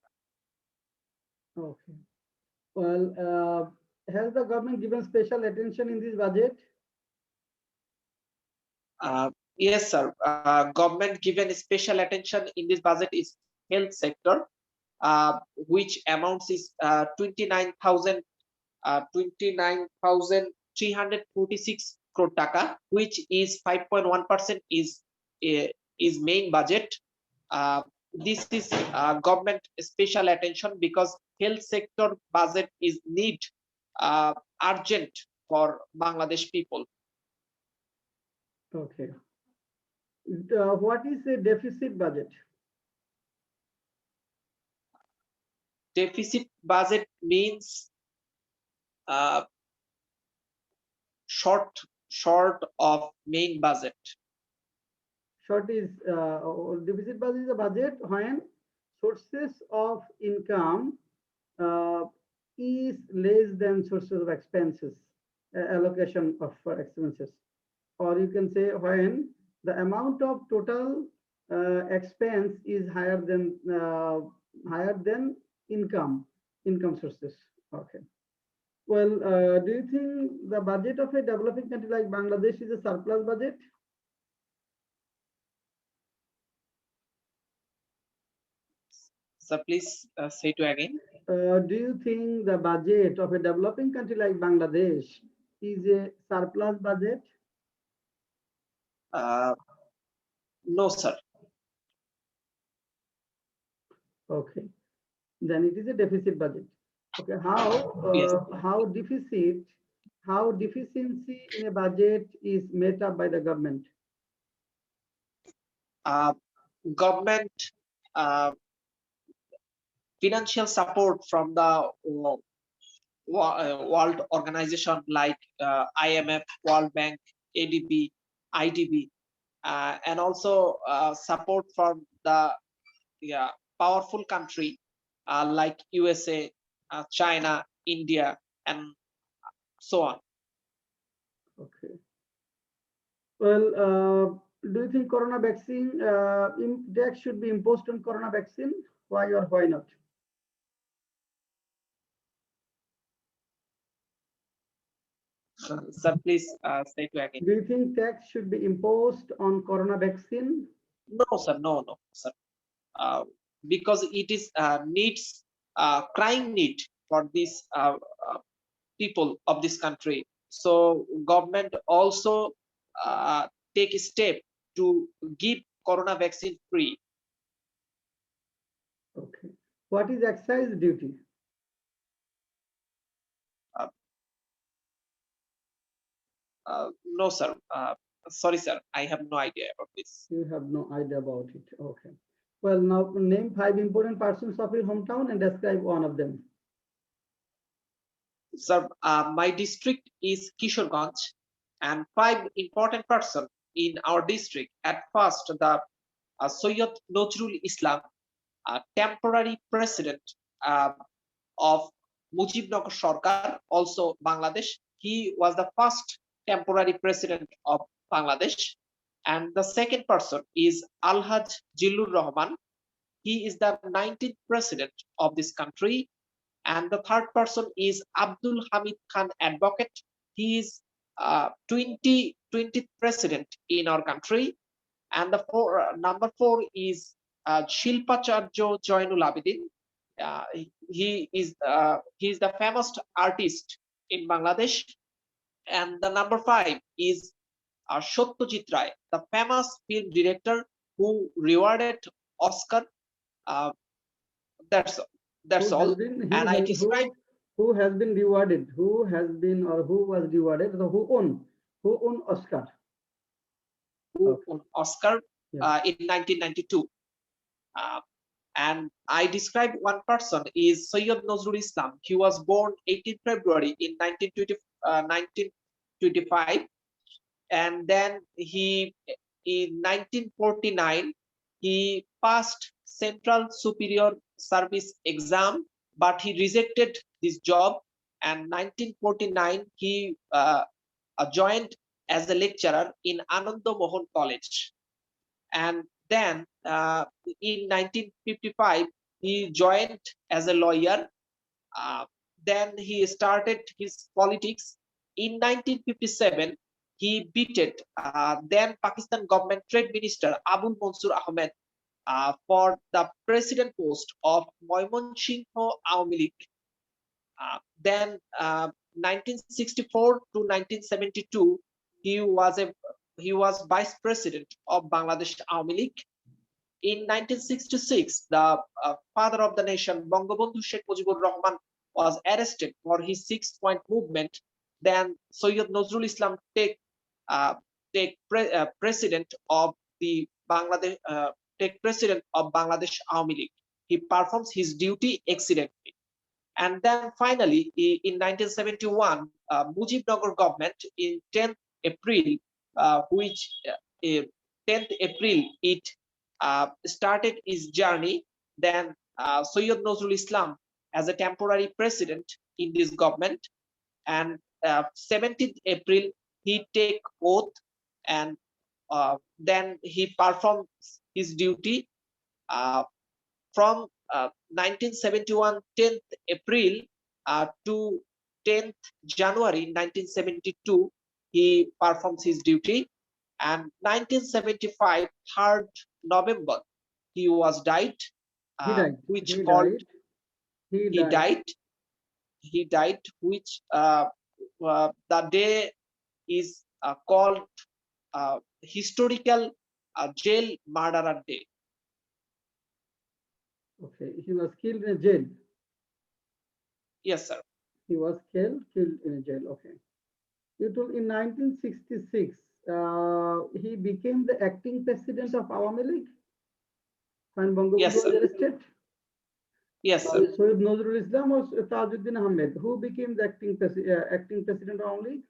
Okay. Well, has the government given special attention in this budget? Yes, sir. Government given special attention in this budget is health sector, which amounts is 29,346 crore taka, which is 5.1% is main budget. This is government special attention because health sector budget is need urgent for Bangladesh people. Okay. What is a deficit budget? Deficit budget means short of main budget. Short is deficit budget is a budget when sources of income is less than sources of expenses, allocation of expenses, or you can say when the amount of total expense is higher than income sources. Okay. Well, do you think the budget of a developing country like Bangladesh is a surplus budget? So please say to again. Do you think the budget of a developing country like Bangladesh is a surplus budget? No, sir. Okay, then it is a deficit budget. Okay, Yes. how deficiency in a budget is met up by the government? Government financial support from the world organization like IMF, World Bank, ADB, IDB, and also support from the powerful country like USA, China, India, and so on. Okay. Well, do you think corona vaccine tax should be imposed on corona vaccine? Why or why not? Sir, please say to again. Do you think tax should be imposed on corona vaccine? No, sir. No, sir. Because it is needs crying need for these people of this country. So government also take a step to give corona vaccine free. Okay. What is excise duty? No, sir. Sorry, sir. I have no idea about this. You have no idea about it. Okay. Well, now name 5 important persons of your hometown and describe one of them. Sir, my district is Kishorganj, and 5 important persons in our district. At first, the Sayyid Nazrul Islam, temporary president of Mujibnagar Sarkar, also Bangladesh. He was the first temporary president of Bangladesh. And the second person is Alhaj Jillur Rahman. He is the 19th president of this country. And the third person is Abdul Hamid Khan Advocate. He is 20th president in our country. And the number 4 is Shilpacharya Joinul Abidin. He is the famous artist in Bangladesh. And the number 5 is Satyajit Ray, the famous film director who rewarded Oscar. Uh, that's all. And I describe who has been rewarded, who has been or who was rewarded, so who won Oscar? Who won Oscar Yeah. in 1992. And I described one person is Sayyid Nazrul Islam. He was born 18 February in 1925, and then he in 1949 he passed Central Superior Service exam, but he rejected this job. And 1949 he joined as a lecturer in Ananda Mohan College. And then in 1955 he joined as a lawyer. Then he started his politics. In 1957 he beated then Pakistan government trade minister Abul Mansur Ahmed for the president post of Moymonsinho Awami League. Then 1964 to 1972 he was vice president of Bangladesh Awami League. In 1966, the father of the nation, Bangabandhu Sheikh Mujibur Rahman, was arrested for his 6-point movement. Then Sayyid Nazrul Islam take president of the Bangladesh Awami League. He performs his duty excellently. And then finally, in 1971, Mujibnagar government in 10th April, 10th April, it started his journey. Then Sayyid Nazrul Islam as a temporary president in this government, and 17th April he take oath, and then he performs his duty from 1971 10th April to 10th January 1972 he performs his duty. And 1975 3rd November he was died. Which called he died, which the day is called historical jail murderer day. Okay, he was killed in a jail. Yes, sir. He was killed in a jail. Okay. You told in 1966 he became the acting president of Awami League when Bangabandhu was arrested. Yes, sir. Sayyid Nazrul Islam or Tajuddin Ahmed, who became the acting president of Awami League?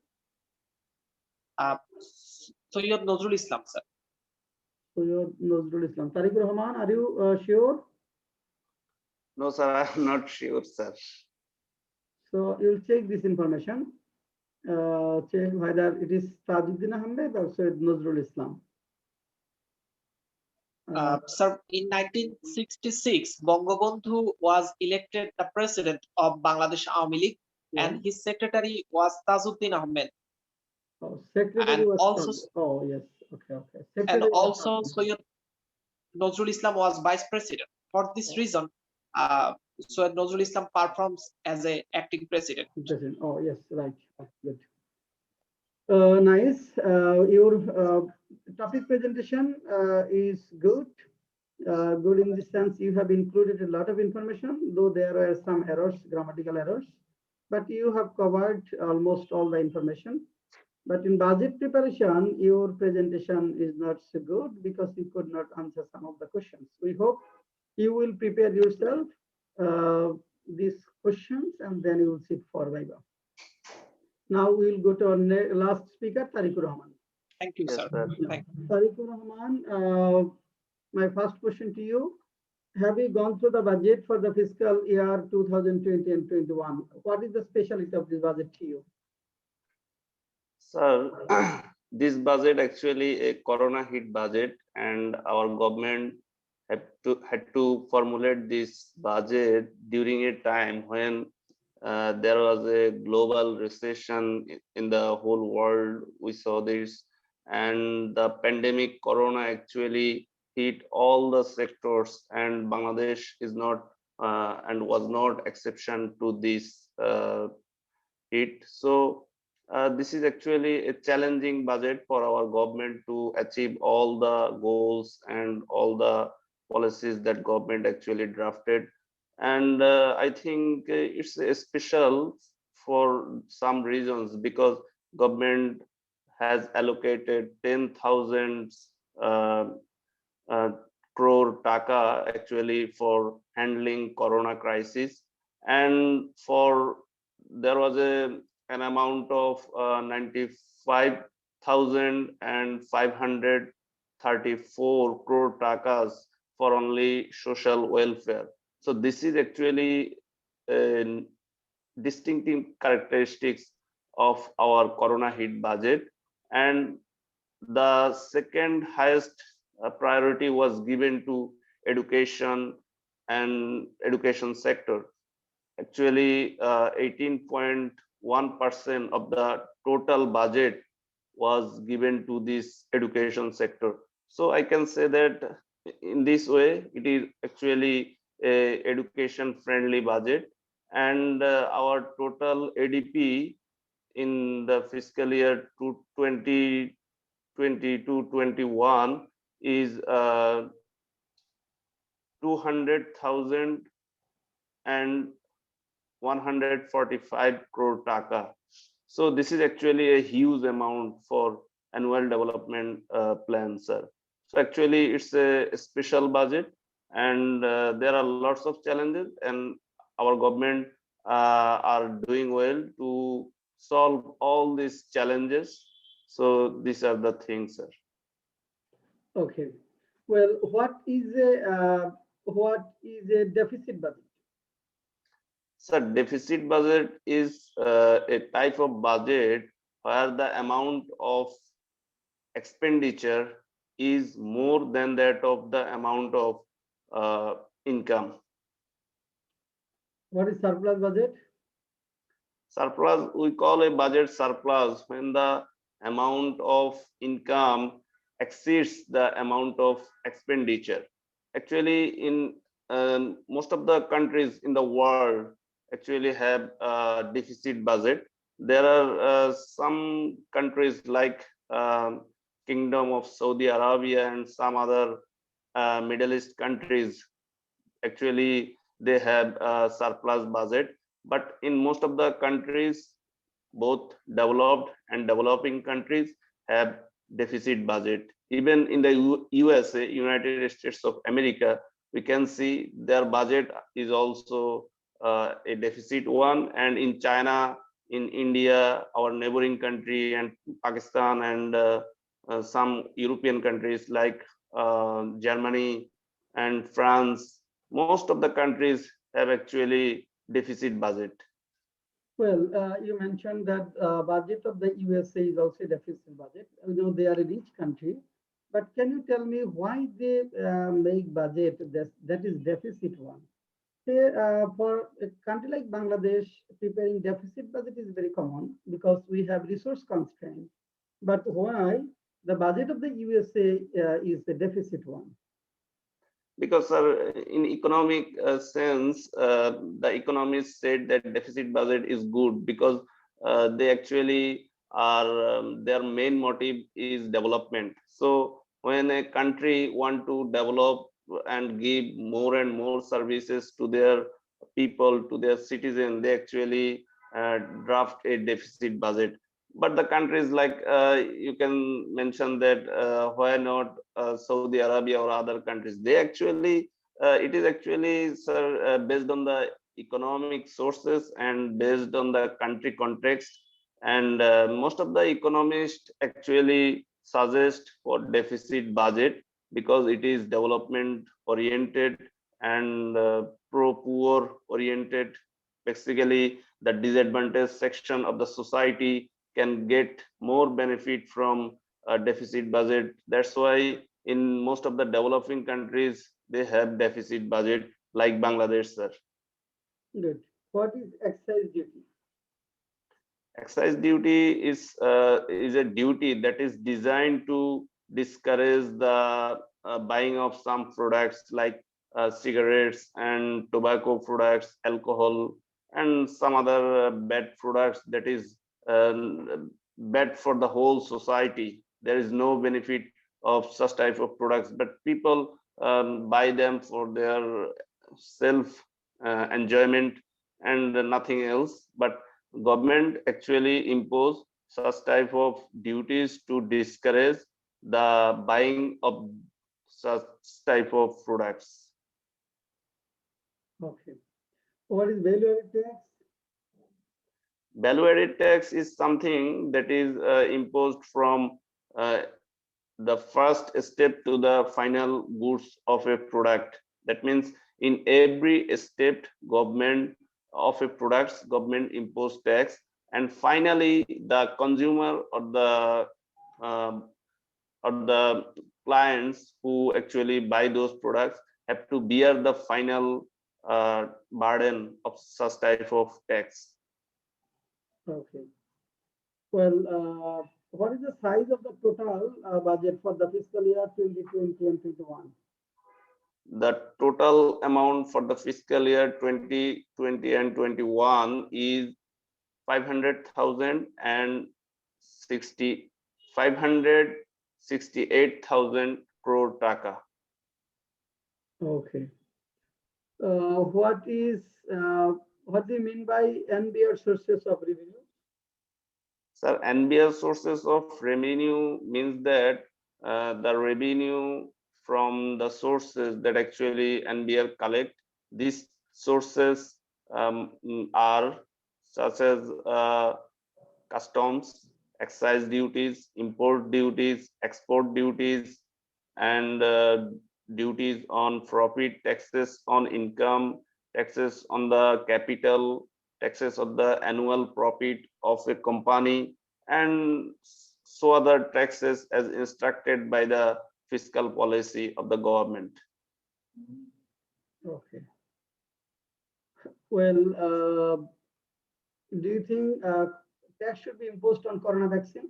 Sayyid Nazrul Islam, sir. Sayyid Nazrul Islam. Tariq Rahman, are you sure? No, sir, I'm not sure, sir. So you'll check this information. Check whether it is Tajuddin Ahmed or Sayyid Nazrul Islam. Sir, in 1966, Bangabandhu was elected the president of Bangladesh Awami League, and his secretary was Tajuddin Ahmed. Oh, secretary and was also, oh yes, okay. Secretary and also Sayyid Nazrul Islam was vice president. For this reason, Sayyid Nazrul Islam performs as a acting president. Oh yes, right. Good. Nice. Your topic presentation is good. Good in the sense you have included a lot of information, though there are some errors, grammatical errors, but you have covered almost all the information. But in budget preparation, your presentation is not so good because you could not answer some of the questions. We hope you will prepare yourself these questions and then you will sit for Viva. Now we will go to our last speaker, Tariq Rahman. Thank you, sir. Tariq Rahman, my first question to you: have you gone through the budget for the fiscal year 2020 and 21? What is the specialty of this budget to you? Sir, this budget actually a corona hit budget, and our government had to formulate this budget during a time when there was a global recession in the whole world. We saw this, and the pandemic corona actually hit all the sectors, and Bangladesh is not and was not exception to this hit. So this is actually a challenging budget for our government to achieve all the goals and all the policies that government actually drafted. And I think it's special for some reasons, because government has allocated 10,000 uh, uh, crore taka actually for handling corona crisis, and for there was an amount of 95,534 crore takas for only social welfare. So this is actually a distinctive characteristics of our corona hit budget. And the second highest priority was given to education and education sector. Actually, 18.1% of the total budget was given to this education sector. So I can say that in this way, it is actually a education friendly budget. And our total ADP in the fiscal year 2020-21 is 200,000 and 145 crore taka. So this is actually a huge amount for annual development plan, sir. So actually it's a special budget, and there are lots of challenges, and our government are doing well to solve all these challenges. So these are the things, sir. Okay. Well, what is a deficit budget? So deficit budget is a type of budget where the amount of expenditure is more than that of the amount of income. What is surplus budget? Surplus, we call a budget surplus when the amount of income exceeds the amount of expenditure. Actually, in most of the countries in the world actually have a deficit budget. There are some countries like Kingdom of Saudi Arabia and some other Middle East countries. Actually, they have a surplus budget, but in most of the countries, both developed and developing countries, have deficit budget. Even in the USA, United States of America, we can see their budget is also a deficit one. And in China, in India, our neighboring country, and Pakistan, and some European countries like Germany and France, most of the countries have actually deficit budget. Well, you mentioned that budget of the USA is also a deficit budget. I know they are a rich country, but can you tell me why they make budget that is deficit one? Say, for a country like Bangladesh, preparing deficit budget is very common because we have resource constraint. But why the budget of the USA is the deficit one? Because in economic sense, the economists said that deficit budget is good because they actually are their main motive is development. So when a country want to develop and give more and more services to their people, to their citizens, they actually draft a deficit budget. But the countries like you can mention that why not Saudi Arabia or other countries, they actually it is actually, sir, based on the economic sources and based on the country context. And most of the economists actually suggest for deficit budget because it is development oriented and pro poor oriented. Basically, the disadvantaged section of the society can get more benefit from a deficit budget. That's why in most of the developing countries, they have deficit budget like Bangladesh, sir. Good. What is excise duty? Excise duty is a duty that is designed to discourage the buying of some products like cigarettes and tobacco products, alcohol, and some other bad products that is bad for the whole society. There is no benefit of such type of products, but people buy them for their self enjoyment and nothing else. But government actually impose such type of duties to discourage the buying of such type of products. Okay. What is value-added tax? Value-added tax is something that is imposed from uh, the first step to the final goods of a product. That means in every step government of a products, government impose tax, and finally the consumer uh, or the clients who actually buy those products have to bear the final burden of such type of tax. Okay. Well, what is the size of the total budget for the fiscal year 2020 and 21? The total amount for the fiscal year 2020 and 21 is 500,000 and 568,000 crore taka. Okay. What do you mean by NBR sources of revenue? Sir, NBR sources of revenue means that the revenue from the sources that actually NBR collect. These sources are such as customs, excise duties, import duties, export duties, and duties on profit, taxes on income, taxes on the capital, taxes of the annual profit of a company, and so other taxes as instructed by the fiscal policy of the government. Okay. Well, do you think tax should be imposed on corona vaccine?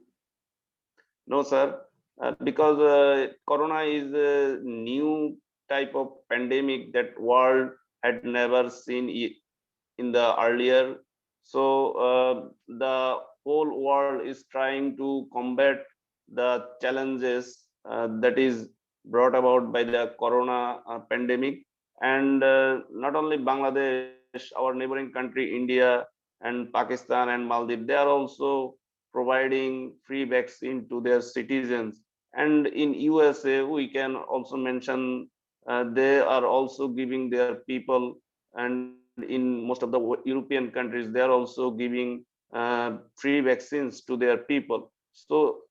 No, sir, because corona is a new type of pandemic that world had never seen in the earlier. So the whole world is trying to combat the challenges that is brought about by the corona pandemic. And not only Bangladesh, our neighboring country, India and Pakistan and Maldives, they are also providing free vaccine to their citizens. And in USA, we can also mention they are also giving their people, and in most of the European countries, they are also giving free vaccines to their people. So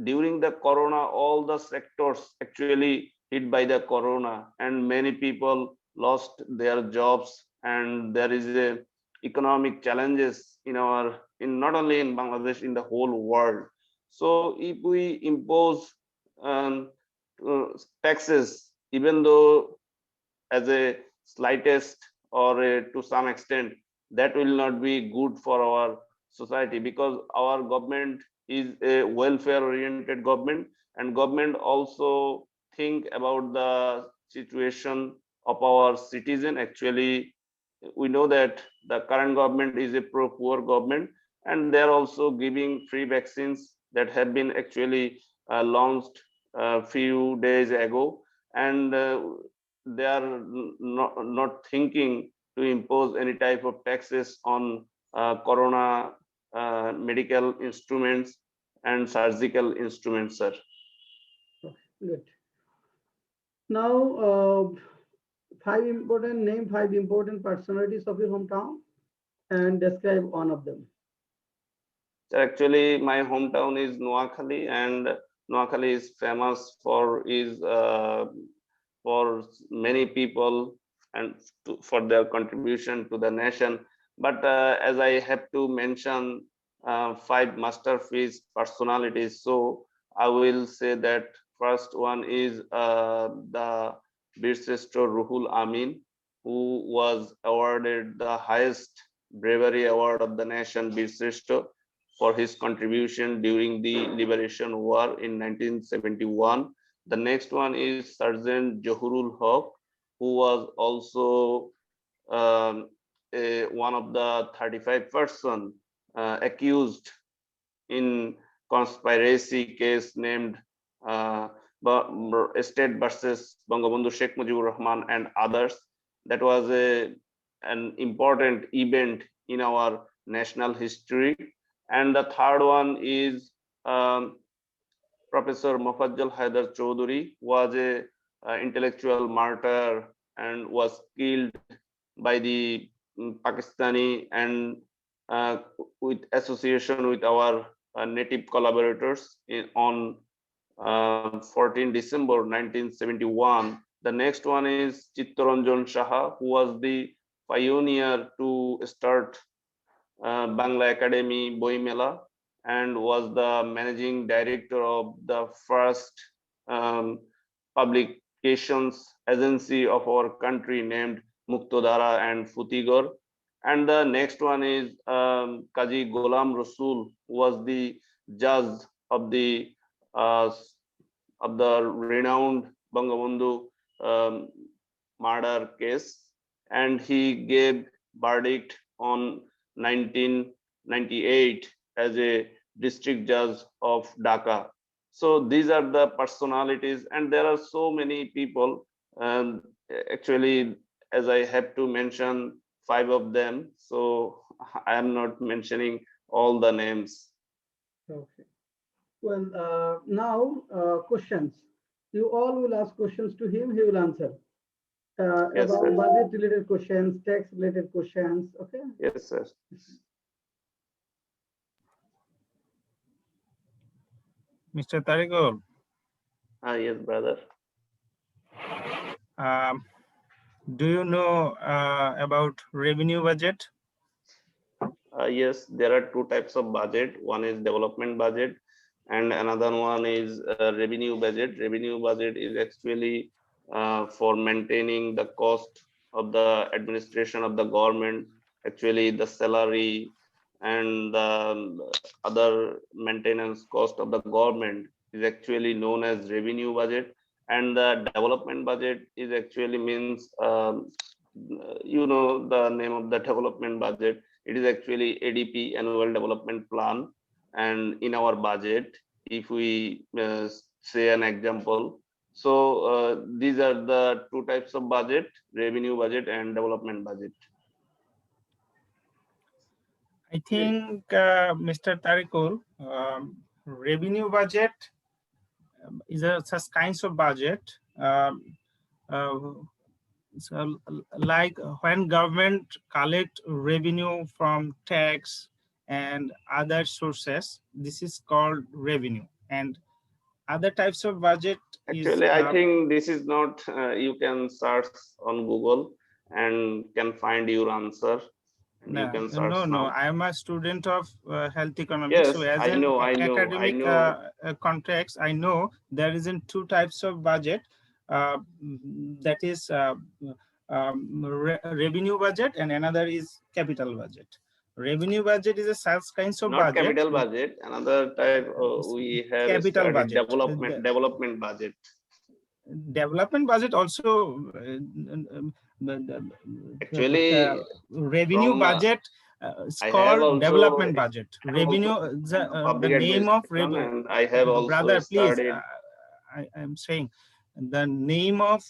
during the corona, all the sectors actually hit by the corona, and many people lost their jobs, and there is a economic challenges in not only in Bangladesh, in the whole world. So if we impose um, taxes, even though as a slightest or to some extent, that will not be good for our society, because our government is a welfare oriented government, and government also think about the situation of our citizen. Actually, we know that the current government is a pro poor government, and they're also giving free vaccines that have been actually launched a few days ago, and they are not thinking to impose any type of taxes on corona medical instruments and surgical instruments, sir. Good. Now, name five important personalities of your hometown and describe one of them. So actually, my hometown is Noakhali, and Noakhali is famous for many people and for their contribution to the nation. But as I have to mention five masterpiece personalities, so I will say that first one is the Birseshto Ruhul Amin, who was awarded the highest bravery award of the nation, Birseshto, for his contribution during the Liberation War in 1971. The next one is Sergeant Johurul Haq, who was also one of the 35 person accused in conspiracy case named State versus Bangabandhu Sheikh Mujibur Rahman and others. That was an important event in our national history. And the third one is Professor Mofazzal Haidar Chowdhury was a intellectual martyr and was killed by the Pakistani and with association with our native collaborators on 14 December 1971. The next one is Chittaranjan Saha, who was the pioneer to start Bangla Academy Boimela and was the managing director of the first publications agency of our country named Muktodara and Futigor. And the next one is Kazi Ghulam Rasul, who was the judge of the renowned Bangabandhu murder case, and he gave verdict on 1998 as a district judge of Dhaka. So these are the personalities, and there are so many people. Actually, as I have to mention 5 of them, so I am not mentioning all the names. Okay. Well, now questions. You all will ask questions to him. He will answer. Yes, about sir. budget-related questions, tax-related questions. Okay. Yes, sir. Mr. Tariqul. Yes, brother. Do you know about revenue budget? Yes, there are 2 types of budget. One is development budget and another one is revenue budget. Revenue budget is actually for maintaining the cost of the administration of the government, actually the salary and the other maintenance cost of the government is actually known as revenue budget. And the development budget is actually means, you know, the name of the development budget. It is actually ADP, Annual Development Plan. And in our budget, if we say an example, so these are the 2 types of budget: revenue budget and development budget. I think, Mr. Tariqul, revenue budget is such kinds of budget. So like when government collect revenue from tax and other sources, this is called revenue. And other types of budget actually is, I think this is not you can search on Google and can find your answer. You can search no, now. I am a student of health economics. Yes, so as I know, academic context, I know there isn't 2 types of budget. That is revenue budget and another is capital budget. Revenue budget is a such kinds of not budget. Capital budget. Another type we have capital budget. Development budget. Development budget also actually revenue budget is called development budget. Revenue, the name of revenue. And I have also brother, please. studied. I am saying the name of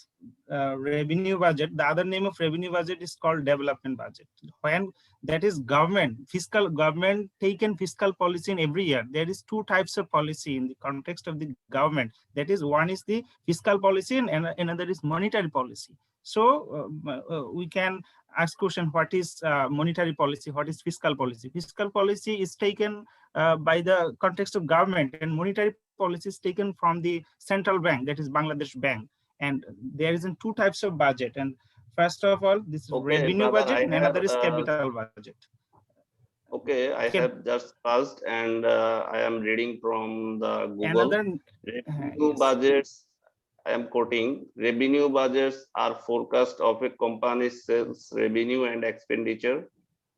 revenue budget. The other name of revenue budget is called development budget. When that is government, fiscal government taken fiscal policy in every year. There is 2 types of policy in the context of the government. That is, one is the fiscal policy and another is monetary policy. So we can ask question: what is monetary policy? What is fiscal policy? Fiscal policy is taken by the context of government, and monetary policy is taken from the central bank, that is Bangladesh Bank. And there is 2 types of budget. And first of all, this is revenue budget, and another is capital budget. Okay, I have just passed, and I am reading from the Google. Revenue budgets, I am quoting, revenue budgets are forecast of a company's sales revenue and expenditure,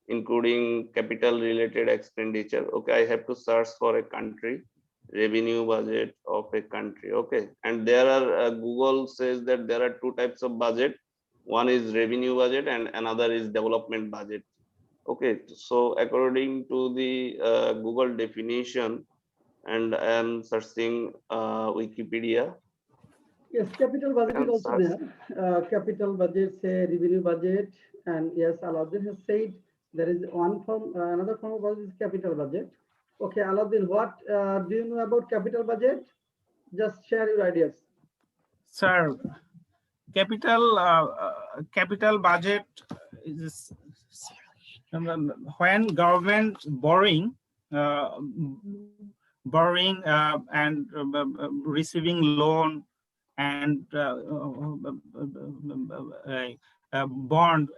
including capital related expenditure. Okay, I have to search for a country. Revenue budget of a country. Okay, and there are Google says that there are 2 types of budget. One is revenue budget and another is development budget. Okay, so according to the Google definition, and I am searching Wikipedia. Yes, capital budget is also there. Capital budget, say revenue budget, and yes, Alauddin has said there is one form, another form of budget is capital budget. Okay, Alauddin, what do you know about capital budget? Just share your ideas. Sir, capital budget is when government borrowing and receiving loan and bond,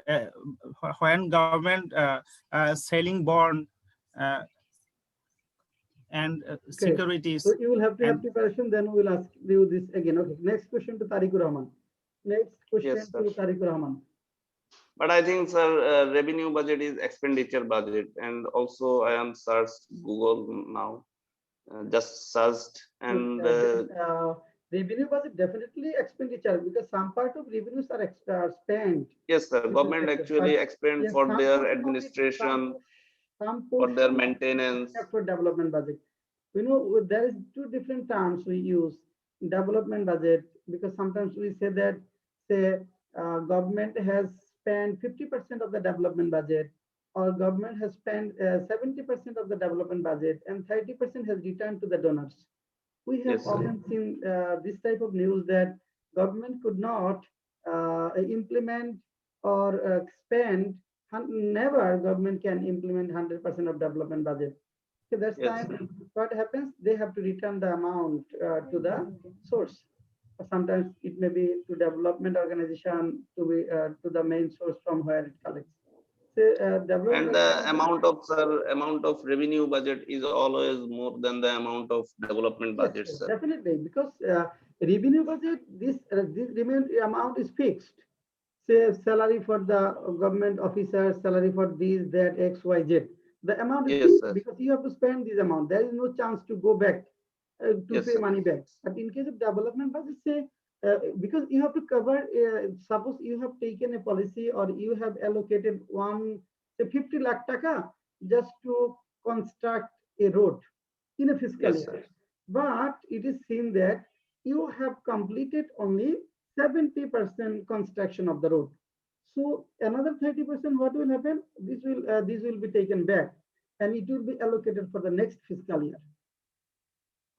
when government selling bond and securities. So you will have to have preparation, then we will ask you this again. Okay, next question to Tariqur Rahman. Next question Yes, to Tariqur Rahman. But I think, sir, revenue budget is expenditure budget, and also I am searched Google now, just searched, and revenue budget definitely expenditure, because some part of revenues are spent. yes, sir, government actually expend Yes, for some their portion of it, administration, some for their portion maintenance. for development budget. You know, there is two different terms we use. Development budget, because sometimes we say that, say, government has spent 50% of the development budget, or government has spent 70% of the development budget, and 30% has returned to the donors. We have Yes, sir. often seen this type of news that government could not implement or spend. Never government can implement 100% of development budget. So that's Yes. time what happens, they have to return the amount to the source. Sometimes it may be to development organization, to be to the main source from where it collects. So, And the amount of revenue budget is always more than the amount of development budget, yes, sir. definitely, because revenue budget, this amount is fixed. Say salary for the government officers, salary for these, that, X, Y, Z. The amount is Yes, fixed sir. because you have to spend this amount. There is no chance to go back to Yes, pay sir. money back. But in case of development budget, say because you have to cover. Suppose you have taken a policy, or you have allocated say 50 lakh taka just to construct a road in a fiscal Yes, year. sir. But it is seen that you have completed only 70% construction of the road. So another 30%, what will happen? This will be taken back, and it will be allocated for the next fiscal year.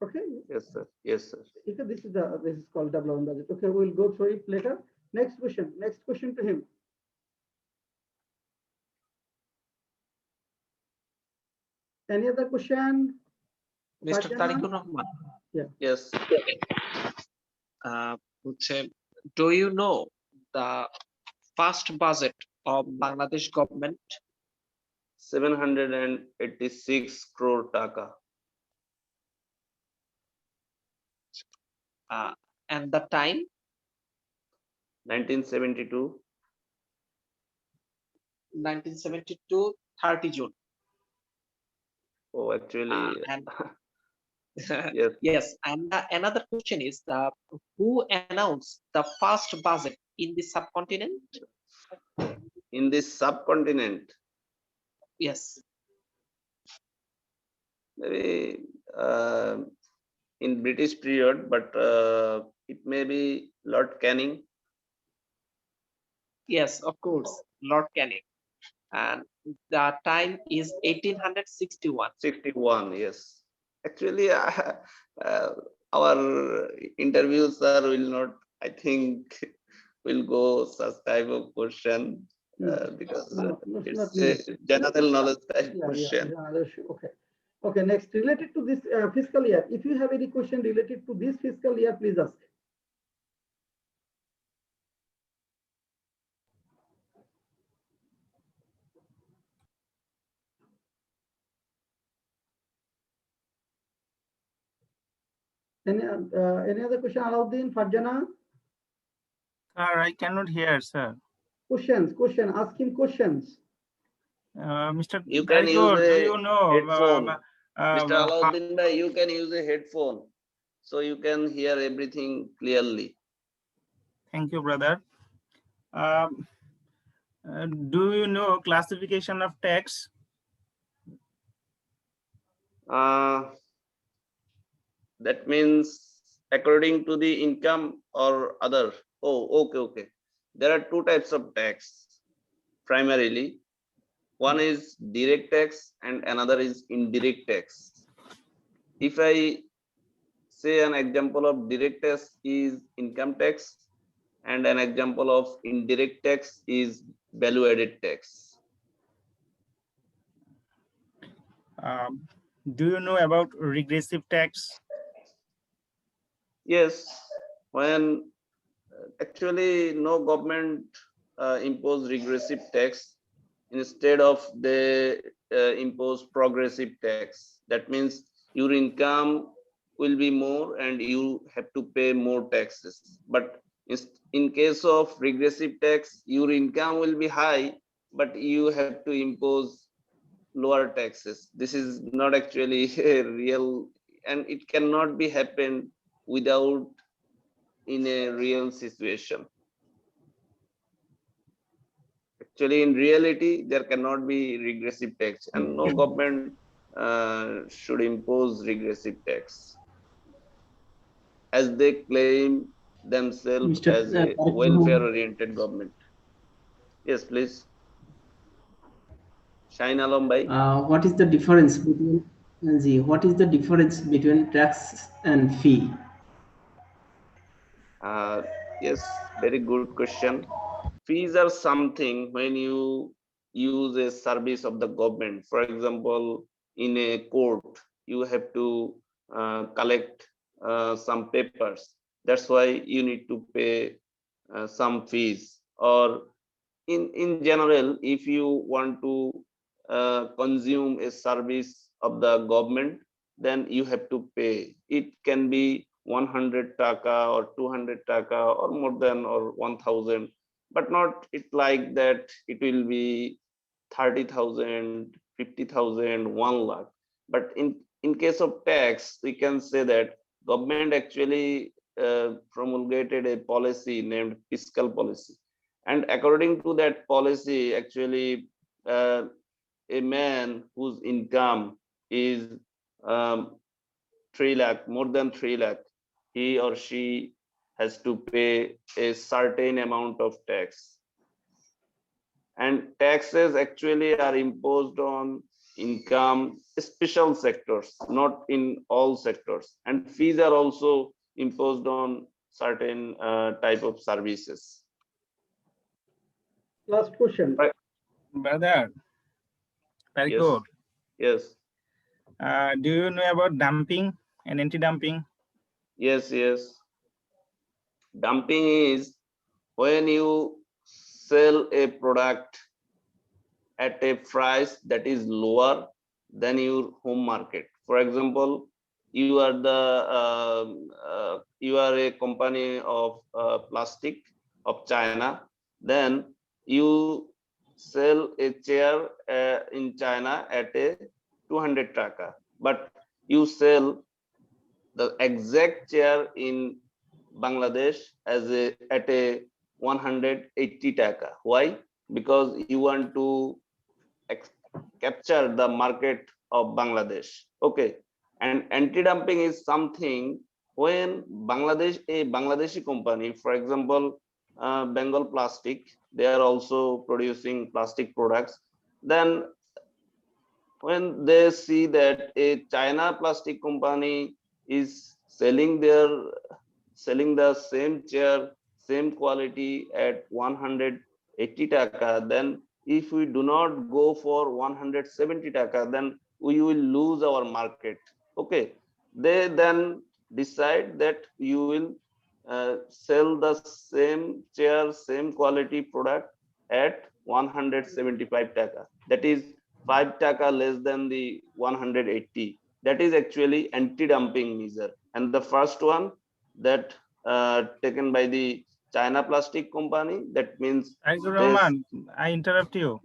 Okay. Yes, sir. Yes, sir. Okay, this is called development budget. Okay, we'll go through it later. Next question. Next question to him. Any other question? Mr. Fatima? Tariqur Rahman, Yes. do you know the first budget of Bangladesh government? 786 crore taka. And the time? 1972. 1972, 30 June. Oh, actually, And yes. yes, and another question is who announced the first budget in the subcontinent? In this subcontinent, Yes. maybe in British period, but it may be Lord Canning. Yes, of course, Lord Canning. And the time is 1861. 61, yes. Actually, our interviews, sir, will not, I think, will go such type of question because it's a general knowledge type question. Okay. Okay, next, related to this fiscal year, if you have any question related to this fiscal year, please ask. Any other question, Alauddin, Farjana? Sir, I cannot hear, sir. Question, ask him questions. Mr. You can Tariqur, use do a you know? headphone. Mr. Alauddin bhai, you can use a headphone, so you can hear everything clearly. Thank you, brother. Do you know classification of tax? That means according to the income or other. Oh, okay. There are two types of tax primarily. One is direct tax and another is indirect tax. If I say an example of direct tax is income tax and an example of indirect tax is value added tax. Do you know about regressive tax? Yes, when actually no government impose regressive tax, instead of they impose progressive tax. That means your income will be more and you have to pay more taxes. But in case of regressive tax, your income will be high, but you have to impose lower taxes. This is not actually a real, and it cannot be happened without in a real situation. Actually, in reality, there cannot be regressive tax, and no government should impose regressive tax, as they claim themselves Mr. as a welfare-oriented government. Yes, please. Shine Alam bhai. What is the difference between what is the difference between tax and fee? Yes, very good question. Fees are something when you use a service of the government. For example, in a court, you have to collect some papers. That's why you need to pay some fees. Or in general, if you want to consume a service of the government, then you have to pay. It can be 100 taka or 200 taka or more than or 1000, but not it like that it will be 30,000, 50,000, 1 lakh. But in case of tax, we can say that government actually promulgated a policy named fiscal policy, and according to that policy, actually uh, a man whose income is um, 3 lakh, more than 3 lakh, he or she has to pay a certain amount of tax. And taxes actually are imposed on income, special sectors, not in all sectors. And fees are also imposed on certain type of services. Last question. Right. Brother, very Yes. good. Yes. Do you know about dumping and anti-dumping? Yes. Dumping is when you sell a product at a price that is lower than your home market. For example, you are you are a company of plastic of China, then you sell a chair in China at a 200 taka, but you sell the exact chair in Bangladesh at a 180 taka. Why? Because you want to capture the market of Bangladesh. Okay, and anti-dumping is something when a Bangladeshi company, for example, Bengal Plastic, they are also producing plastic products. Then when they see that a China plastic company is selling the same chair, same quality at 180 taka, then if we do not go for 170 taka, then we will lose our market. Okay, they then decide that you will sell the same chair, same quality product at 175 taka. That is 5 taka less than the 180. That is actually anti-dumping measure. And the first one that taken by the China Plastic Company, that means Roman, I interrupt you.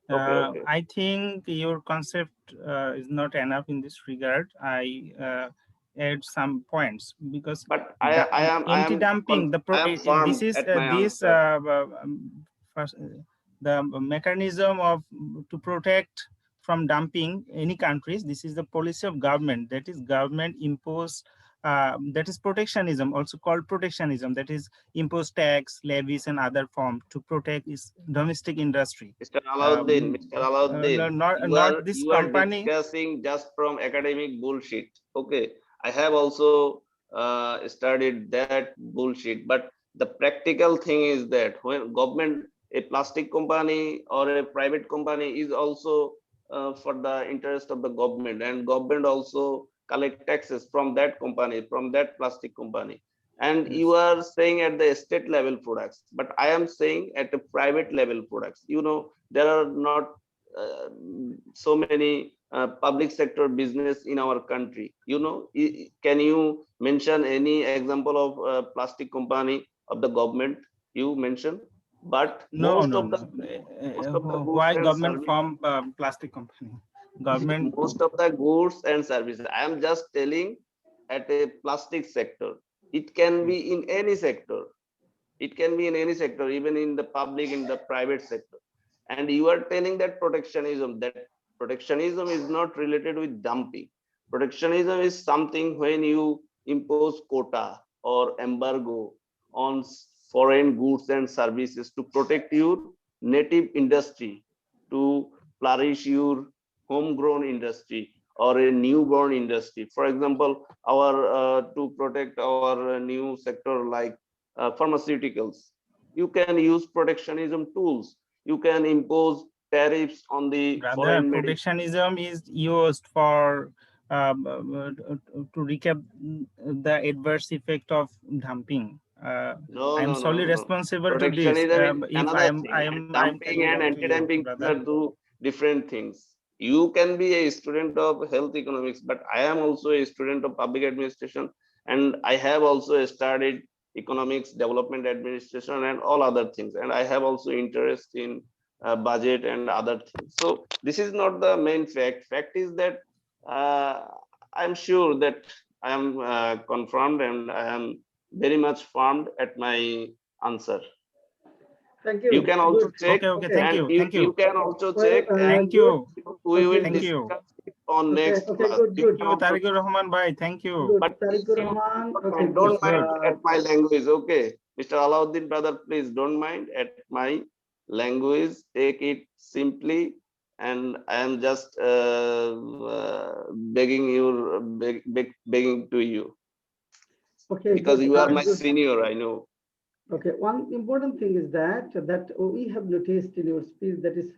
Okay. I think your concept is not enough in this regard. I add some points because but I am anti-dumping. I am firm This is at my this answer. first, the mechanism of to protect from dumping any countries. This is the policy of government, that is government imposed, that is protectionism, also called protectionism, that is impose tax, levies and other form to protect its domestic industry. Mr. Alauddin, Mr. Alauddin, Not this you are company. discussing just from academic bullshit. Okay, I have also studied that bullshit, but the practical thing is that when government, a plastic company or a private company is also for the interest of the government, and government also collect taxes from that company, from that plastic company. And Yes. you are saying at the state level products, but I am saying at the private level products. You know, there are not so many public sector business in our country. You know, can you mention any example of plastic company of the government you mentioned? But No, most no, of the goods why and government services, from plastic company? Government. most of the goods and services, I am just telling at a plastic sector. It can be in any sector. It can be in any sector, even in the public, in the private sector. And you are telling that protectionism is not related with dumping. Protectionism is something when you impose quota or embargo on foreign goods and services to protect your native industry, to flourish your homegrown industry or a newborn industry. For example, our to protect our new sector like pharmaceuticals, you can use protectionism tools. You can impose tariffs on the Rather, foreign medicine. protectionism is used for to recap the adverse effect of dumping. No, I am no, no, solely no, no. responsible to this. Protectionism is If another I thing. And am dumping telling and that to you, anti-dumping are brother. two different things. You can be a student of health economics, but I am also a student of public administration, and I have also studied economics, development administration, and all other things. And I have also interest in budget and other things. So this is not the main fact. Fact is that I'm sure that I am confirmed and I am very much firm at my answer. Thank you. You can also Good. check, Okay, thank and you, thank you you, can also Well, check, and thank good. you, we will Okay. thank you, discuss it on Okay, next okay, class. good, You good. thank can you, also, Tariqur Rahman bhai, thank you. Good. but Tariqur please Rahman. Okay, good. don't mind Good. at my language, okay? Mr. Alauddin brother, please don't mind at my language. Take it simply, and I am just begging to you, Okay, because good. you are my Good. senior, I know. Okay, one important thing is that we have noticed in your speech, that is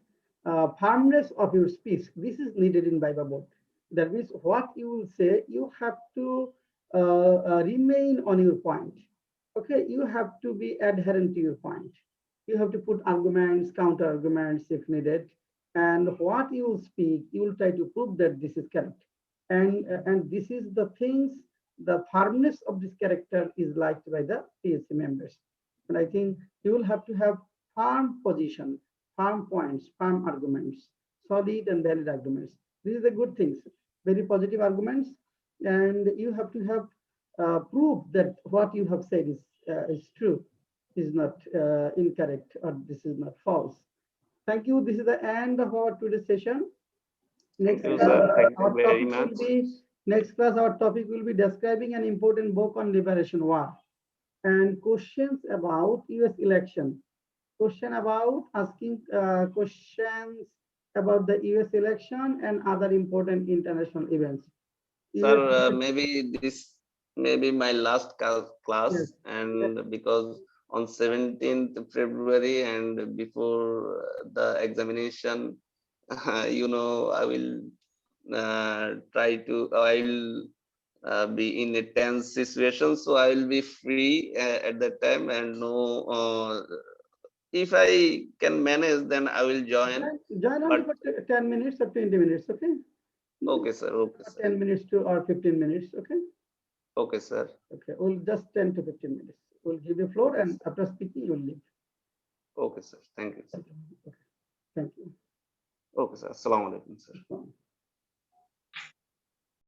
firmness of your speech. This is needed in Viva board. That means what you will say, you have to remain on your point. Okay, you have to be adherent to your point. You have to put arguments, counter arguments if needed, and what you will speak, you will try to prove that this is correct. And this is the things. The firmness of this character is liked by the PSC members. And I think you will have to have firm position, firm points, firm arguments, solid and valid arguments. These are the good things, very positive arguments. And you have to have proof that what you have said is true, is not incorrect, or this is not false. Thank you. This is the end of our today's session. Thank Next you, class, sir. Thank you our very topic will much. be next class. Our topic will be describing an important book on liberation war, and questions about US election. Question about asking questions about the US election and other important international events. Sir, US maybe this may be my last class, Yes. and because on 17th February and before the examination, you know, I will I will be in a tense situation, so I will be free at that time, and no, if I can manage, then I will join. Join only But for 10 minutes or 20 minutes, okay? okay, sir. Okay, sir. 10 minutes to or 15 minutes, okay? Okay, sir. Okay, we'll just 10 to 15 minutes. We'll give you floor, Okay, and sir. after speaking, you'll leave. Okay, sir. Thank you, sir. Okay, thank you. Okay, sir. Assalamu alaikum, sir.